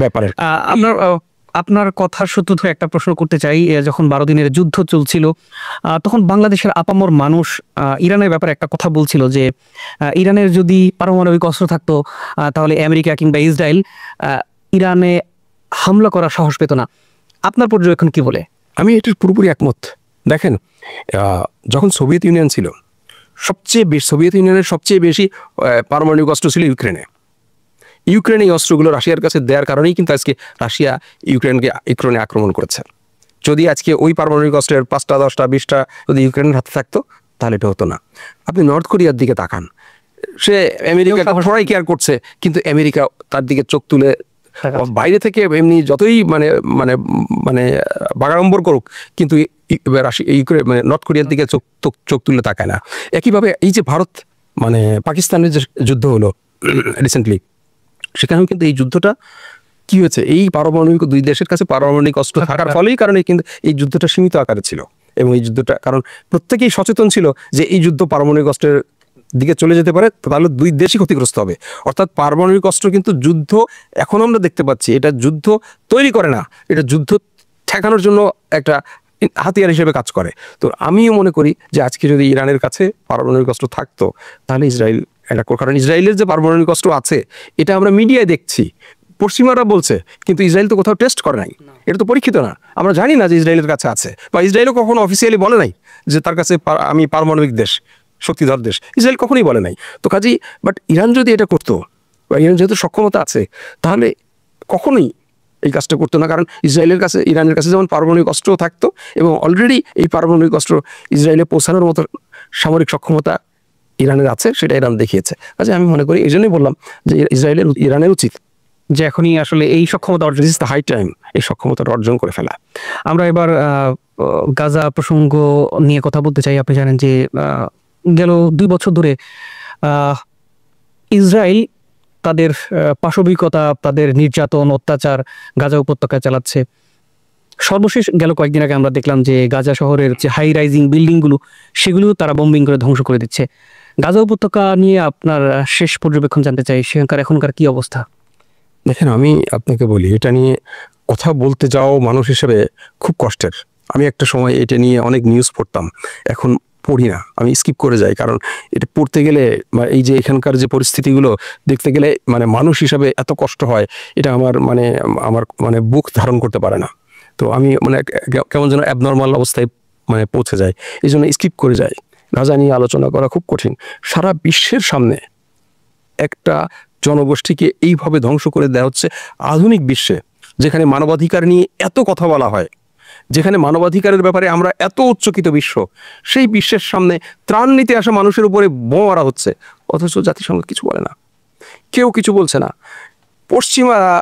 ব্যাপারের। আপনার আপনার কথার সূত্র ধরে একটা প্রশ্ন করতে চাই। যখন 12 দিনের যুদ্ধ চলছিল তখন বাংলাদেশের আপামর মানুষ ইরানের ব্যাপারে একটা কথা বলছিল যে ইরানের যদি পারমাণবিক অস্ত্র থাকতো তাহলে আমেরিকা কিংবা ইসরায়েল ইরানে হামলা করার সাহস পেত না। আপনার পর্যবেক্ষণ কি বলে? আমি এটার পুরোপুরি একমত। দেখেন, যখন সোভিয়েত ইউনিয়ন ছিল, সোভিয়েত ইউনিয়নের সবচেয়ে বেশি পারমাণবিক অস্ত্র ছিল ইউক্রেনে। ইউক্রেন এই অস্ত্রগুলো রাশিয়ার কাছে দেওয়ার কারণেই কিন্তু আজকে রাশিয়া ইউক্রেনে আক্রমণ করেছে। যদি আজকে ওই পারমাণবিক অস্ত্রের 5টা 10টা 20টা যদি ইউক্রেনের হাতে থাকতো তাহলে এটা হতো না। আপনি নর্থ কোরিয়ার দিকে তাকান, সে আমেরিকা সবাই কেয়ার করছে, কিন্তু আমেরিকা তার দিকে চোখ তুলে বাইরে থেকে এমনি যতই মানে মানে মানে বাগাড়ম্বর করুক, কিন্তু নর্থ কোরিয়ার দিকে চোখ তুলে তাকায় না। একইভাবে এই যে ভারত মানে পাকিস্তানের যে যুদ্ধ হলো রিসেন্টলি, সেখানেও কিন্তু এই যুদ্ধটা কি হয়েছে, এই পারমাণবিক দুই দেশের কাছে পারমাণবিক অস্ত্র থাকার ফলেই কারণে কিন্তু এই যুদ্ধটা সীমিত আকারে ছিল। এবং এই যুদ্ধটা কারণ প্রত্যেকেই সচেতন ছিল যে এই যুদ্ধ পারমাণবিক অস্ত্রের দিকে চলে যেতে পারে, তাহলে দুই দেশই ক্ষতিগ্রস্ত হবে। অর্থাৎ পারমাণবিক অস্ত্র কিন্তু যুদ্ধ এখন আমরা দেখতে পাচ্ছি এটা যুদ্ধ তৈরি করে না, এটা যুদ্ধ ঠেকানোর জন্য একটা হাতিয়ার হিসেবে কাজ করে। তো আমিও মনে করি যে আজকে যদি ইরানের কাছে পারমাণবিক অস্ত্র থাকতো তাহলে ইসরায়েল এটা, কারণ ইসরায়েলের যে পারমাণবিক অস্ত্র আছে এটা আমরা মিডিয়ায় দেখছি, পশ্চিমারা বলছে, কিন্তু ইসরায়েল তো কোথাও টেস্ট করে নাই, এটা তো পরীক্ষিত না। আমরা জানি না যে ইসরায়েলের কাছে আছে, বা ইসরায়েলও কখনো অফিসিয়ালি বলে নাই যে তার কাছে আমি পারমাণবিক দেশ, শক্তিধর দেশ, ইসরায়েল কখনোই বলে নাই। তো কাজেই বাট ইরান যদি এটা করতো, বা ইরান যেহেতু সক্ষমতা আছে, তাহলে কখনোই এই কাজটা করতো না। কারণ ইরানের কাছে যেমন পারমাণবিক অস্ত্রও থাকতো, এবং অলরেডি এই পারমাণবিক অস্ত্র ইসরায়েলে পৌঁছানোর মতো সামরিক সক্ষমতা ইরানের আছে, সেটা ইরান দেখিয়েছে। কাজে আমি মনে করি, এই জন্যই বললাম যে ইরানের উচিত যে এখনই আসলে এই সক্ষমতা অর্জন, দিস দ্য হাই টাইম, এই সক্ষমতাটা অর্জন করে ফেলা। আমরা এবার গাজা প্রসঙ্গ নিয়ে কথা বলতে চাই। আপনি জানেন যে গেল 2 বছর ধরে ইসরায়েল তাদের পাশবিকতা, তাদের নির্যাতন, অত্যাচার গাজা উপত্যকায় চালাচ্ছে। সর্বশেষ গেল কয়েকদিন আগে আমরা দেখলাম যে গাজা শহরের যে হাই রাইজিং বিল্ডিংগুলো, সেগুলো তারা বোম্বিং করে ধ্বংস করে দিচ্ছে। গাজা উপত্যকা নিয়ে আপনার শেষ পর্যবেক্ষণ জানতে চাই, সেখানকার এখনকার কি অবস্থা? দেখেন, আমি আপনাকে বলি, এটা নিয়ে কথা বলতে যাও মানুষ হিসেবে খুব কষ্টের। আমি একটা সময় এটা নিয়ে অনেক নিউজ পড়তাম, এখন পড়ি না, আমি স্কিপ করে যাই। কারণ এটা পড়তে গেলে এই যে এখানকার যে পরিস্থিতিগুলো দেখতে গেলে মানে মানুষ হিসাবে এত কষ্ট হয়, এটা আমার মানে বুক ধারণ করতে পারে না। তো আমি মানে কেমন যেন অ্যাবনর্মাল অবস্থায় মানে পৌঁছে যায়, এই জন্য স্কিপ করে যাই। গাজা নিয়ে আলোচনা করা খুব কঠিন। সারা বিশ্বের সামনে একটা জনগোষ্ঠীকে এইভাবে ধ্বংস করে দেওয়া হচ্ছে আধুনিক বিশ্বে, যেখানে মানবাধিকার নিয়ে এত কথা বলা হয়, যেখানে মানবাধিকারের ব্যাপারে আমরা এত উচ্চকিত বিশ্ব, সেই বিশ্বের সামনে ত্রাণ নিতে আসা মানুষের উপরে বোমা মারা হচ্ছে, অথচ জাতিসংঘ কিছু বলে না, কেউ কিছু বলছে না। পশ্চিমারা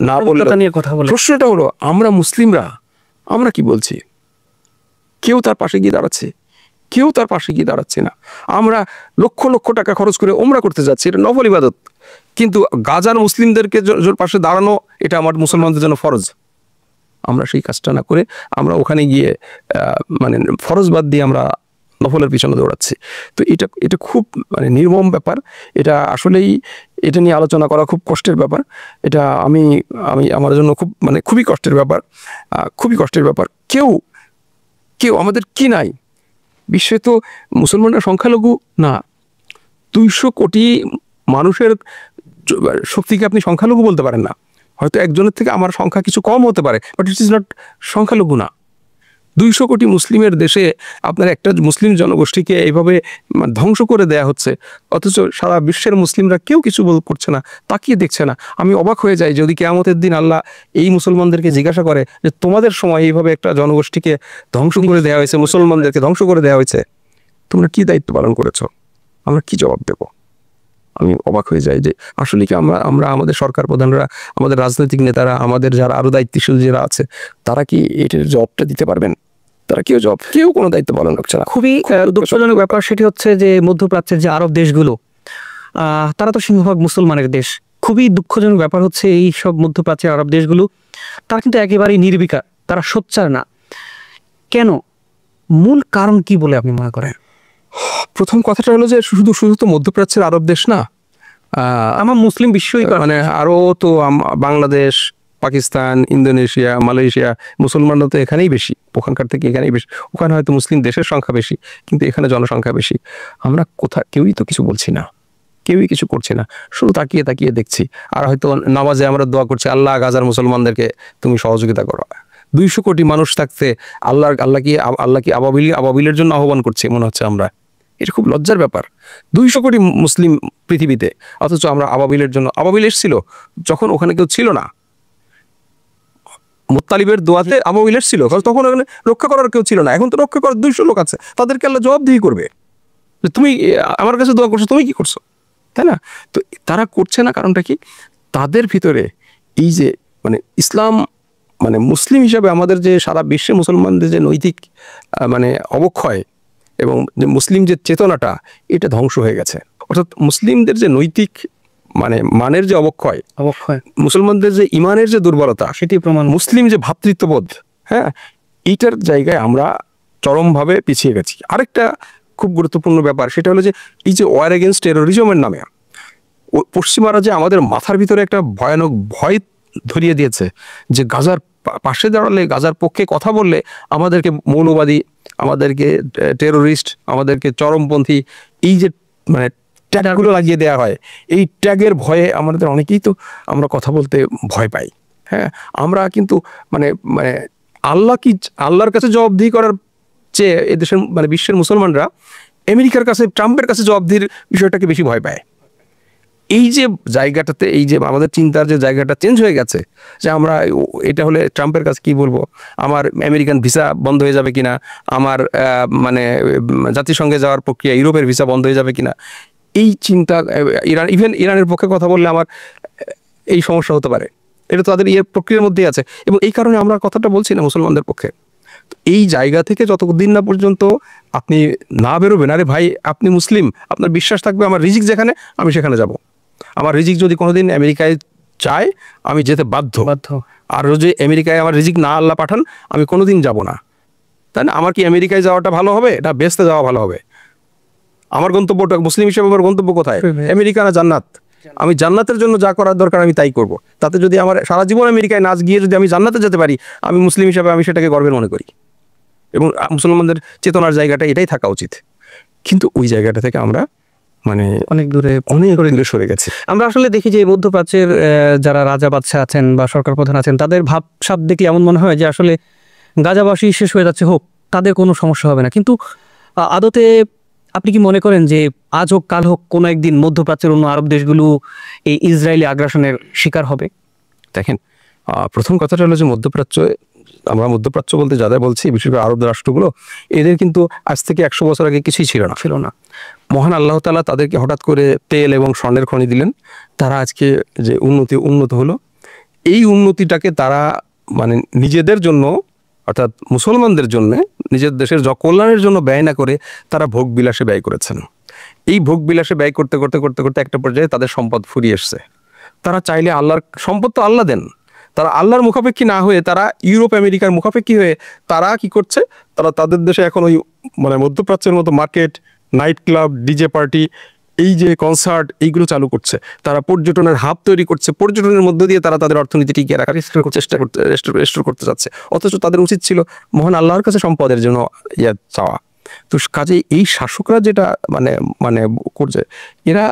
না বললে কথা বলে, প্রশ্নটা হলো আমরা মুসলিমরা আমরা কি বলছি? কেউ তার পাশে গিয়ে দাঁড়াচ্ছে? কেউ তার পাশে গিয়ে দাঁড়াচ্ছে না। আমরা লক্ষ লক্ষ টাকা খরচ করে ওমরা করতে যাচ্ছি, এটা নফল ইবাদত, কিন্তু গাজার মুসলিমদেরকে পাশে দাঁড়ানো এটা আমার মুসলমানদের জন্য ফরজ। আমরা সেই কাজটা না করে আমরা ওখানে গিয়ে মানে ফরজ বাদ দিয়ে আমরা নফলের পিছনে দৌড়াচ্ছি। তো এটা খুব মানে নির্মম ব্যাপার। এটা আসলেই এটা নিয়ে আলোচনা করা খুব কষ্টের ব্যাপার। এটা আমি আমার জন্য খুবই কষ্টের ব্যাপার, খুবই কষ্টের ব্যাপার। কেউ আমাদের কি নাই? বিশ্বে তো মুসলমানরা সংখ্যালঘু না, 200 কোটি মানুষের শক্তিকে আপনি সংখ্যালঘু বলতে পারেন না। হয়তো একজনের থেকে আমার সংখ্যা কিছু কম হতে পারে, বাট ইট ইজ নট সংখ্যালঘু না। 200 কোটি মুসলিমের দেশে আপনার একটা মুসলিম জনগোষ্ঠীকে এইভাবে ধ্বংস করে দেয়া হচ্ছে, অথচ সারা বিশ্বের মুসলিমরা কেউ কিছু করছে না, তাকিয়ে দেখছে না। আমি অবাক হয়ে যাই যদি কিয়ামতের দিন আল্লাহ এই মুসলমানদেরকে জিজ্ঞাসা করে যে তোমাদের সময় এইভাবে একটা জনগোষ্ঠীকে ধ্বংস করে দেওয়া হয়েছে, মুসলমানদেরকে ধ্বংস করে দেওয়া হয়েছে, তোমরা কি দায়িত্ব পালন করেছো? আমরা কি জবাব দেব? আমি অবাক হয়ে যাই যে আসলে কি আমরা আমাদের সরকার প্রধানরা, আমাদের রাজনৈতিক নেতারা, আমাদের যারা আরো দায়িত্বশীল যারা আছে, তারা কি এটার জবাবটা দিতে পারবেন? তারা কেউ কোনো দায়িত্ব পালন করছে না। খুবই দুঃখজনক ব্যাপার সেটি হচ্ছে যে মধ্যপ্রাচ্যের যে আরব দেশগুলো, তারা তো সিংহভাগ মুসলমানের দেশ। খুবই দুঃখজনক ব্যাপার হচ্ছে এই সব মধ্যপ্রাচ্যের আরব দেশগুলো তারা কিন্তু একেবারেই নির্বিকার, তারা সোচ্চার না। কেন? মূল কারণ কি বলে আপনি মনে করেন? প্রথম কথাটা হলো যে শুধু তো মধ্যপ্রাচ্যের আরব দেশ না, আমার মুসলিম বিশ্বই মানে আরো তো বাংলাদেশ, পাকিস্তান, ইন্দোনেশিয়া, মালয়েশিয়া, মুসলমানরা তো এখানেই বেশি, ওখানকার থেকে এখানেই বেশি। ওখানে হয়তো মুসলিম দেশের সংখ্যা বেশি, কিন্তু এখানে জনসংখ্যা বেশি। আমরা কেউই তো কিছু বলছি না, কেউই কিছু করছি না, শুধু তাকিয়ে তাকিয়ে দেখছি। আর হয়তো নামাজে আমরা দোয়া করছি, আল্লাহ গাজার মুসলমানদেরকে তুমি সহযোগিতা করো। 200 কোটি মানুষ থাকতে আল্লাহ কি আবাবিলের জন্য আহ্বান করছে মনে হচ্ছে আমরা। এটা খুব লজ্জার ব্যাপার। 200 কোটি মুসলিম পৃথিবীতে, অথচ আমরা আবাবিলের জন্য। আবাবিল এসেছিল যখন ওখানে কেউ ছিল না, মুত্তালিবের দোয়াতে আবাবিল এসেছিল, কারণ তখন ওখানে রক্ষা করার কেউ ছিল না। এখন তো রক্ষা করার 200 লোক আছে, তাদেরকে আল্লাহ জবাবদিহি করবে। তুমি আমার কাছে দোয়া করছো, তুমি কি করছো, তাই না? তো তারা করছে না, কারণটা কি? তাদের ভিতরে এই যে মানে ইসলাম, মানে মুসলিম হিসাবে আমাদের যে সারা বিশ্বে মুসলমানদের যে নৈতিক মানে অবক্ষয় এবং যে মুসলিম যে চেতনাটা, এটা ধ্বংস হয়ে গেছে। অর্থাৎ মুসলিমদের যে নৈতিক মানে মানের যে অবক্ষয়, মুসলমানদের যে ইমানের যে দুর্বলতা, সেটি প্রমাণ। মুসলিম যে ভ্রাতৃত্ববোধ, হ্যাঁ, এইটার জায়গায় আমরা চরমভাবে পিছিয়ে গেছি। আরেকটা খুব গুরুত্বপূর্ণ ব্যাপার, সেটা হলো যে এই যে ওয়ার এগেনস্ট টেরোরিজমের নামে পশ্চিমারা যে আমাদের মাথার ভিতরে একটা ভয়ানক ভয় ধরিয়ে দিয়েছে, যে গাজার পাশে দাঁড়ালে, গাজার পক্ষে কথা বললে আমাদেরকে মৌলবাদী, আমাদেরকে টেরোরিস্ট, আমাদেরকে চরমপন্থী, এই যে মানে ট্যাগগুলো লাগিয়ে দেওয়া হয়, এই ট্যাগের ভয়ে আমাদের অনেকেই তো আমরা কথা বলতে ভয় পাই। হ্যাঁ, আমরা কিন্তু মানে মানে আল্লাহর কাছে জবাবদিহি করার চেয়ে এদেশের মানে বিশ্বের মুসলমানরা আমেরিকার কাছে, ট্রাম্পের কাছে জবাবদিহির বিষয়টাকে বেশি ভয় পায়। এই যে জায়গাটাতে, এই যে আমাদের চিন্তার যে জায়গাটা চেঞ্জ হয়ে গেছে, যে আমরা এটা হলে ট্রাম্পের কাছে কি বলবো, আমার আমেরিকান ভিসা বন্ধ হয়ে যাবে কিনা, আমার মানে জাতিসংঘে যাওয়ার প্রক্রিয়া, ইউরোপের ভিসা বন্ধ হয়ে যাবে কিনা, এই চিন্তা। ইরানের পক্ষে কথা বললে আমার এই সমস্যা হতে পারে, এটা তো তাদের প্রক্রিয়ার মধ্যেই আছে। এবং এই কারণে আমরা কথাটা বলছি না মুসলমানদের পক্ষে। এই জায়গা থেকে যতদিন না পর্যন্ত আপনি না বেরোবেন, আরে ভাই আপনি মুসলিম, আপনার বিশ্বাস থাকবে আমার রিজিক যেখানে, আমি সেখানে যাব। আমার রিজিক যদি কোনোদিন আমেরিকায় চায়, আমি যেতে বাধ্য। আর যদি আমেরিকায় আমার রিজিক না আল্লাহ পাঠান, আমি কোনোদিন যাব না। তাই না? আমার কি আমেরিকায় যাওয়াটা ভালো হবে, না বেহেশতে যাওয়া ভালো হবে? আমার গন্তব্যটা, মুসলিম হিসেবে আমার গন্তব্য কোথায়? আমেরিকা না জান্নাত? আমি জান্নাতের জন্য যা করার দরকার আমি তাই করব। তাতে যদি আমার সারা জীবন আমেরিকায় না গিয়ে যদি আমি জান্নাতে যেতে পারি, আমি মুসলিম হিসাবে আমি সেটাকে গর্বের মনে করি। এবং মুসলমানদের চেতনার জায়গাটা এটাই থাকা উচিত। কিন্তু ওই জায়গাটা থেকে আমরা মানে অনেক দূরে সরে গেছে। আমরা আসলে দেখি যে মধ্যপ্রাচ্যের যারা রাজা বাদশাহ আছেন বা সরকার প্রধান আছেন, তাদের ভাবসাব দেখলে এমন মনে হয় যে আসলে গাজাবাসী শেষ হয়ে যাচ্ছে, হোক, তাদের কোনো সমস্যা হবে না। কিন্তু আদতে আপনি কি মনে করেন যে আজ হোক কাল হোক কোনো একদিন মধ্যপ্রাচ্যের অন্য আরব দেশগুলো এই ইসরায়েলি আগ্রাসনের শিকার হবে? দেখেন, প্রথম কথাটা হলো যে আমরা মধ্যপ্রাচ্য বলতে যাদের বলছি, বিশেষ করে আরব রাষ্ট্রগুলো, এদের কিন্তু আজ থেকে 100 বছর আগে কিছুই ছিল না। মহান আল্লাহ তাআলা তাদেরকে হঠাৎ করে তেল এবং স্বর্ণের খনি দিলেন। তারা আজকে যে উন্নত হলো, এই উন্নতিটাকে তারা মানে নিজেদের জন্য, অর্থাৎ মুসলমানদের জন্য, নিজের দেশের কল্যাণের জন্য ব্যয় না করে তারা ভোগ বিলাসে ব্যয় করেছেন। এই ভোগ বিলাসে ব্যয় করতে করতে করতে করতে একটা পর্যায়ে তাদের সম্পদ ফুরিয়ে এসছে। তারা চাইলে আল্লাহর সম্পদ তো আল্লাহ দেন, তারা আল্লাহর মুখাপেক্ষী না হয়ে, তারা ইউরোপ আমেরিকার মুখাপেক্ষী হয়ে তারা কি করছে, তারা তাদের দেশে এখন ওই মানে মধ্যপ্রাচ্যের মতো market, night club, DJ party, এই যে কনসার্ট, এইগুলো চালু করছে। তারা পর্যটনের হাব তৈরি করছে, পর্যটনের মধ্য দিয়ে তারা তাদের অর্থনীতি টিকিয়ে রাখার রেস্টোর করতে যাচ্ছে। অথচ তাদের উচিত ছিল মহান আল্লাহর কাছে সম্পদের জন্য চাওয়া। তো কাজেই এই শাসকরা যেটা মানে মানে করছে, এরা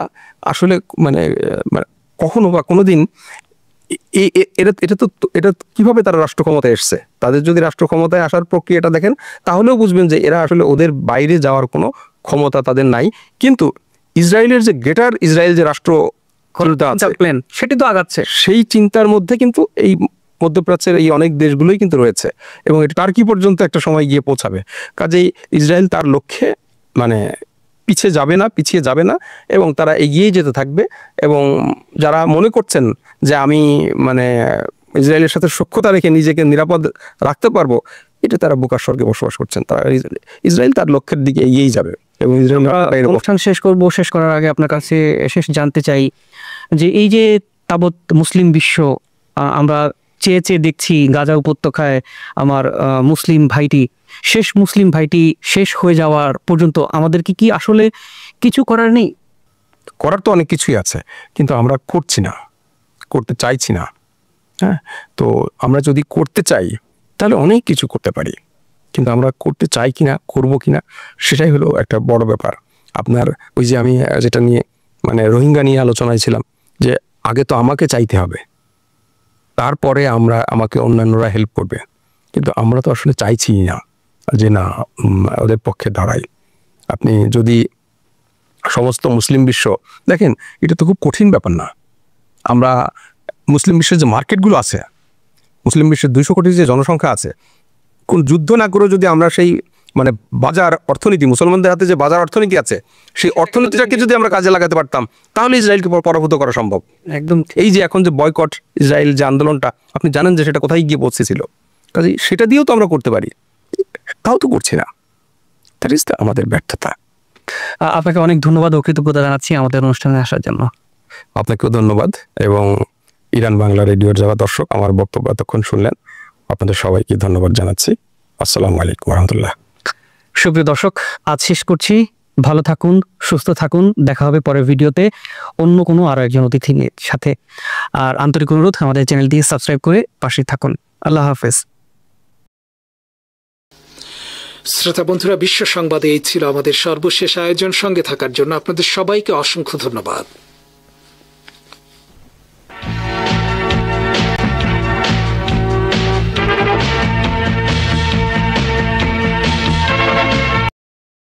আসলে মানে কখনো বা কোনোদিন এটা কিভাবে তারা রাষ্ট্র ক্ষমতায় এসছে, তাদের যদি রাষ্ট্র ক্ষমতায় আসার প্রক্রিয়াটা দেখেন, তাহলেও বুঝবেন যে এরা আসলে ওদের বাইরে যাওয়ার কোনো ক্ষমতা তাদের নাই। কিন্তু ইসরায়েলের যে গ্রেটার ইসরায়েল যে রাষ্ট্র প্ল্যান, সেটি তো আগাচ্ছে। সেই চিন্তার মধ্যে কিন্তু এই মধ্যপ্রাচ্যের এই অনেক দেশগুলোই কিন্তু রয়েছে, এবং এটা টার্কি পর্যন্ত একটা সময় গিয়ে পৌঁছাবে। কাজেই ইসরায়েল তার লক্ষ্যে মানে পিছিয়ে যাবে না, এবং তারা এগিয়ে যেতে থাকবে। এবং যারা মনে করছেন যে আমি মানে ইসরায়েলের সাথে সখ্যতা রেখে নিজেকে নিরাপদ রাখতে পারবো, এটা তারা বোকার স্বর্গে বসবাস করছেন। তারা ইসরায়েল তার লক্ষ্যের দিকে এগিয়েই যাবে। এবং অনুষ্ঠান শেষ করার আগে আপনার কাছে জানতে চাই যে এই যে তাবৎ মুসলিম বিশ্ব আমরা চেয়ে দেখছি গাজা উপত্যকায় আমার মুসলিম ভাইটি শেষ হয়ে যাওয়ার পর্যন্ত আমাদের কি আসলে কিছু করার নেই? করার তো অনেক কিছুই আছে, কিন্তু আমরা করছি না, করতে চাইছি না। হ্যাঁ, তো আমরা যদি করতে চাই তাহলে অনেক কিছু করতে পারি, কিন্তু আমরা করতে চাই কিনা, করবো কিনা, সেটাই হলো একটা বড় ব্যাপার। আপনার ওই যে আমি যেটা নিয়ে মানে রোহিঙ্গা নিয়ে আলোচনায় ছিলাম, যে আগে তো আমাকে চাইতে হবে, তারপরে আমাকে অন্যান্যরা হেল্প করবে, কিন্তু আমরা তো আসলে চাইছি না যে না ওদের পক্ষে দাঁড়াই। আপনি যদি সমস্ত মুসলিম বিশ্ব দেখেন, এটা তো খুব কঠিন ব্যাপার না। আমরা মুসলিম বিশ্বের যে মার্কেটগুলো আছে, মুসলিম বিশ্বের 200 কোটি যে জনসংখ্যা আছে, কোন যুদ্ধ না করে যদি আমরা সেই মানে বাজার অর্থনীতি, মুসলমানদের হাতে যে বাজার অর্থনীতি আছে, সেই অর্থনীতিটাকে যদি আমরা কাজে লাগাতে পারতাম, তাহলে ইসরায়েলকে পরাভূত করা সম্ভব। একদম। এই যে এখন যে বয়কট ইসরায়েল যে আন্দোলনটা, আপনি জানেন যে সেটা কোথায় গিয়ে পৌঁছেছিল, কাজে সেটা দিয়েও তো আমরা করতে পারি, তাও তো করছি না। দ্যাট ইজ আমাদের ব্যর্থতা। আপনাকে অনেক ধন্যবাদ ও কৃতজ্ঞতা জানাচ্ছি আমাদের অনুষ্ঠানে আসার জন্য। আপনাকেও ধন্যবাদ, এবং ইরান বাংলা রেডিওর যারা দর্শক আমার বক্তব্য এতক্ষণ শুনলেন, আপনাদের সবাইকে ধন্যবাদ জানাচ্ছি। আসসালামু আলাইকুম রহমতুল্লাহ। সুপ্রিয় দর্শক, আজ শেষ করছি। ভালো থাকুন, সুস্থ থাকুন। দেখা হবে পরের ভিডিওতে অন্য কোনো আরো একজন অতিথির সাথে। আর আন্তরিক অনুরোধ, আমাদের চ্যানেলটি সাবস্ক্রাইব করে পাশে থাকুন। আল্লাহ হাফেজ। শ্রোতা বন্ধুরা, বিশ্ব সংবাদে এই ছিল আমাদের সর্বশেষ আয়োজন। সঙ্গে থাকার জন্য আপনাদের সবাইকে অসংখ্য ধন্যবাদ।